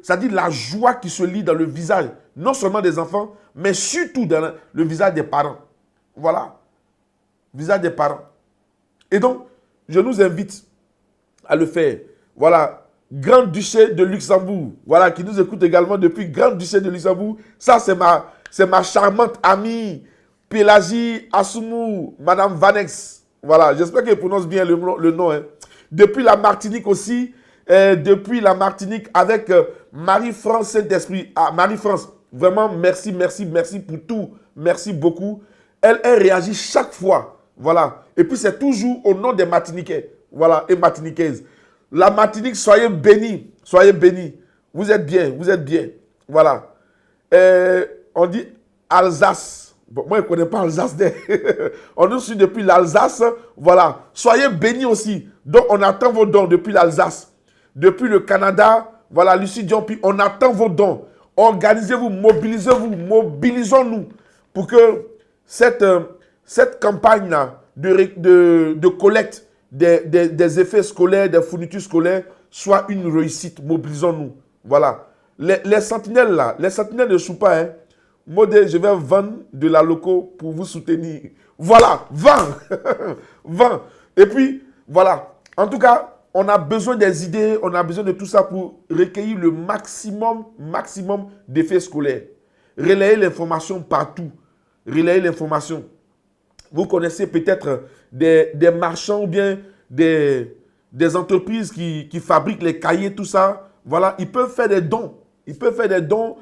c'est-à-dire la joie qui se lit dans le visage, non seulement des enfants, mais surtout dans le visage des parents. Voilà. Visage des parents. Et donc, je nous invite à le faire. Voilà. Grand-Duché de Luxembourg. Voilà, qui nous écoute également depuis Grand-Duché de Luxembourg. Ça, c'est ma charmante amie Pélagie Assoumou, Madame Vanex. Voilà, j'espère qu'elle prononce bien le nom. Hein. Depuis la Martinique aussi, depuis la Martinique avec Marie-France Saint-Esprit. Ah, Marie-France, vraiment, merci, merci, merci pour tout. Merci beaucoup. Elle réagit chaque fois. Voilà. Et puis, c'est toujours au nom des Martiniquais. Voilà, et Martiniquaises. La Martinique, soyez bénis. Soyez bénis. Vous êtes bien, vous êtes bien. Voilà. On dit Alsace. Bon, moi, je ne connais pas Alsace. On nous suit depuis l'Alsace. Voilà. Soyez bénis aussi. Donc, on attend vos dons depuis l'Alsace. Depuis le Canada. Voilà, Lucie Diompi, on attend vos dons. Organisez-vous, mobilisez-vous, mobilisons-nous pour que cette campagne-là de collecte des effets scolaires, des fournitures scolaires, soit une réussite. Mobilisons-nous. Voilà. Les sentinelles là, les sentinelles ne jouent pas. Hein. Modé, je vais vendre de la loco pour vous soutenir. Voilà, vends. Vends. Et puis, voilà. En tout cas, on a besoin des idées, on a besoin de tout ça pour recueillir le maximum d'effets scolaires. Relayer l'information partout. Relayer l'information. Vous connaissez peut-être des marchands ou bien des entreprises qui fabriquent les cahiers, tout ça. Voilà, ils peuvent faire des dons. Ils peuvent faire des dons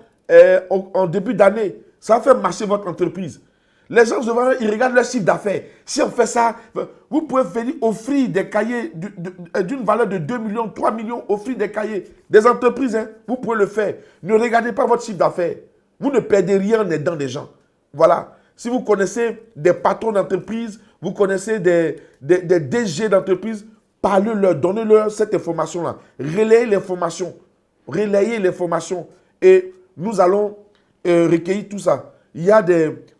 en début d'année. Ça va faire marcher votre entreprise. Les gens, ils regardent leur chiffre d'affaires. Si on fait ça, vous pouvez venir offrir des cahiers d'une valeur de 2 millions, 3 millions, offrir des cahiers. Des entreprises, hein, vous pouvez le faire. Ne regardez pas votre chiffre d'affaires. Vous ne perdez rien en aidant des gens. Voilà. Si vous connaissez des patrons d'entreprise, vous connaissez des DG d'entreprise, parlez-leur, donnez-leur cette information-là. Relayez l'information. Relayez l'information. Et nous allons recueillir tout ça. Il y a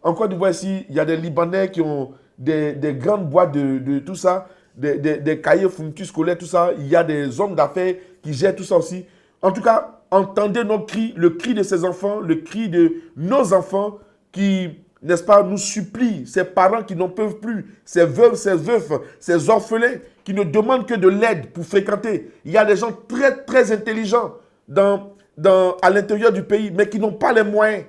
en Côte d'Ivoire ici, il y a des Libanais qui ont des grandes boîtes de tout ça, des cahiers fournitures scolaires, tout ça. Il y a des hommes d'affaires qui gèrent tout ça aussi. En tout cas, entendez nos cris, le cri de ces enfants, le cri de nos enfants qui, n'est-ce pas, nous supplient, ces parents qui n'en peuvent plus, ces veuves, ces veufs, ces orphelins qui ne demandent que de l'aide pour fréquenter. Il y a des gens très, très intelligents à l'intérieur du pays, mais qui n'ont pas les moyens.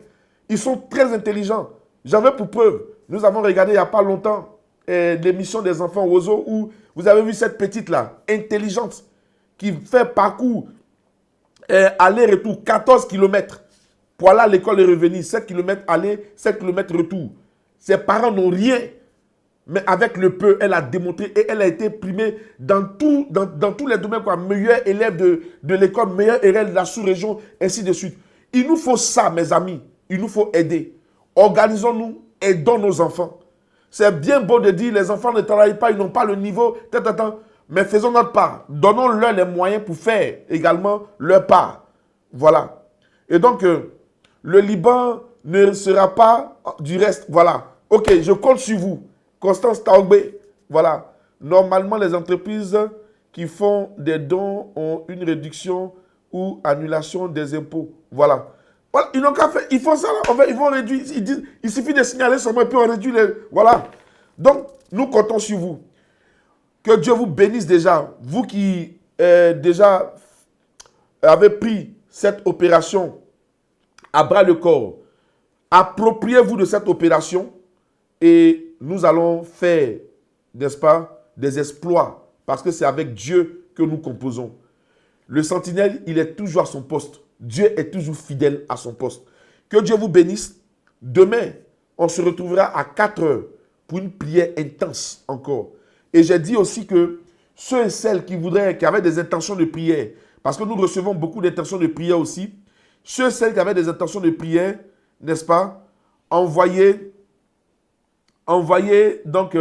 Ils sont très intelligents. J'avais pour preuve, nous avons regardé il n'y a pas longtemps l'émission des enfants Roseau où vous avez vu cette petite-là, intelligente, qui fait parcours aller-retour, 14 km. Pour aller à l'école et revenir, 7 km aller, 7 km retour. Ses parents n'ont rien, mais avec le peu, elle a démontré et elle a été primée dans tous les domaines, quoi. Meilleur élève de l'école, meilleur élève de la sous-région, ainsi de suite. Il nous faut ça, mes amis. Il nous faut aider. Organisons-nous, aidons nos enfants. C'est bien beau de dire les enfants ne travaillent pas, ils n'ont pas le niveau, mais faisons notre part. Donnons-leur les moyens pour faire également leur part. Voilà. Et donc, le Liban, ne sera pas du reste. Voilà. Ok, je compte sur vous. Constance Taogbé. Voilà. Normalement, les entreprises qui font des dons ont une réduction ou annulation des impôts. Voilà. Voilà. Ils n'ont qu'à faire. Ils font ça là. En fait, ils vont réduire. Ils disent, il suffit de signaler seulement et puis on réduit les. Voilà. Donc, nous comptons sur vous. Que Dieu vous bénisse déjà. Vous qui déjà avez pris cette opération à bras le corps. Appropriez-vous de cette opération et nous allons faire, n'est-ce pas, des exploits parce que c'est avec Dieu que nous composons. Le sentinelle, il est toujours à son poste. Dieu est toujours fidèle à son poste. Que Dieu vous bénisse. Demain, on se retrouvera à 4 heures pour une prière intense encore. Et j'ai dit aussi que ceux et celles qui avaient des intentions de prière, parce que nous recevons beaucoup d'intentions de prière aussi, ceux et celles qui avaient des intentions de prière, n'est-ce pas, envoyez donc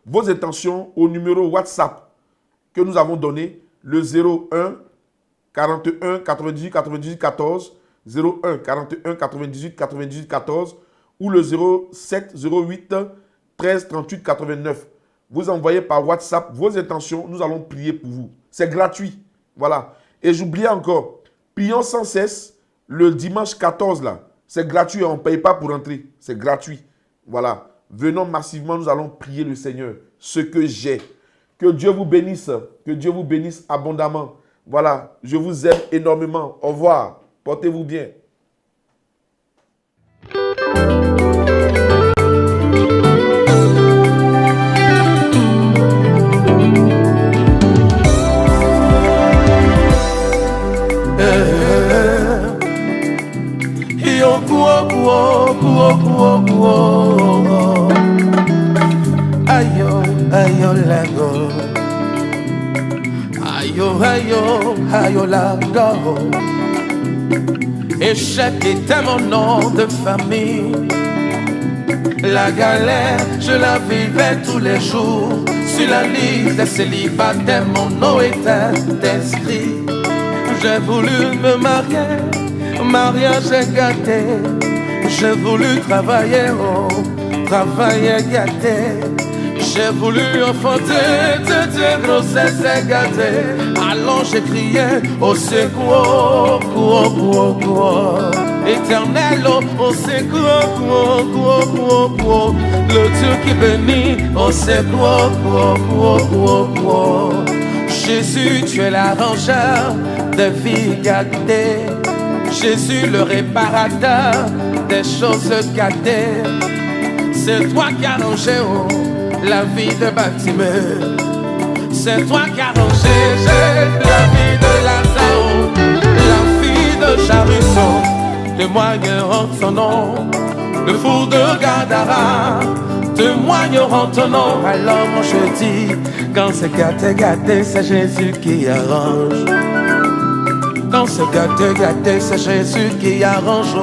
vos intentions au numéro WhatsApp que nous avons donné, le 01 41 98 98 14, 01 41 98 98 14 ou le 07 08 13 38 89. Vous envoyez par WhatsApp vos intentions, nous allons prier pour vous. C'est gratuit. Voilà. Et j'oubliais encore, prions sans cesse le dimanche 14 là. C'est gratuit, on ne paye pas pour entrer. C'est gratuit. Voilà. Venons massivement, nous allons prier le Seigneur. Ce que j'ai. Que Dieu vous bénisse. Que Dieu vous bénisse abondamment. Voilà. Je vous aime énormément. Au revoir. Portez-vous bien.
Ayo, ayo, lago. Ayo, ayo, ayo, lago. Échec était mon nom de famille. La galère, je la vivais tous les jours. Sur la liste des célibataires, mon nom était inscrit. J'ai voulu me marier, mariage gâté. J'ai voulu travailler, oh, travailler gâté. J'ai voulu enfanter, grossesse gâtée. Alors j'ai crié au secours, Éternel, au secours, le Dieu qui bénit, au secours, Jésus, tu es l'arrangeur de vie gâtée. Jésus, le réparateur des choses gâtées. C'est toi qui as arrangé la vie de Bartimée. C'est toi qui as arrangé la vie de Lazare, la fille de Jaruson. Témoigneront ton nom, le fou de Gadara. Témoigneront ton nom. Alors moi je dis, quand c'est gâté, c'est Jésus qui arrange. Quand c'est gâté, c'est Jésus qui arrange.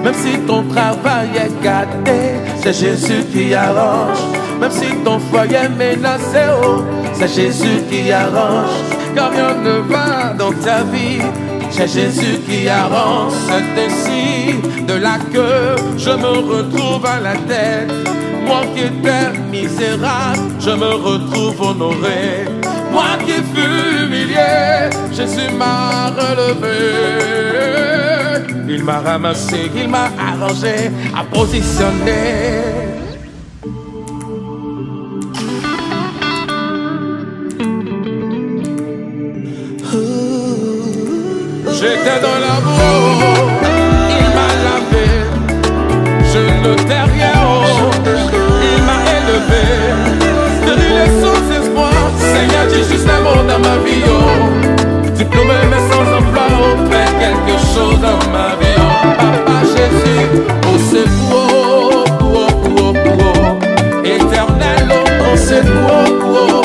Même si ton travail est gâté, c'est Jésus qui arrange. Même si ton foyer est menacé, oh, c'est Jésus qui arrange. Quand rien ne va dans ta vie, c'est Jésus qui arrange. C'est ainsi de là que je me retrouve à la tête. Moi qui étais misérable, je me retrouve honoré. Moi qui fus humilié, Jésus m'a relevé. Il m'a ramassé, il m'a arrangé, a positionné. J'étais dans la boue, il m'a lavé. Je n'étais rien, il m'a élevé. Derrière sans espoir, Seigneur, j'ai juste un mot dans ma vie, oh. Diplômé mais sans emploi, oh, fais quelque chose dans ma vie, oh. Papa Jésus, au secours, Éternel, au secours,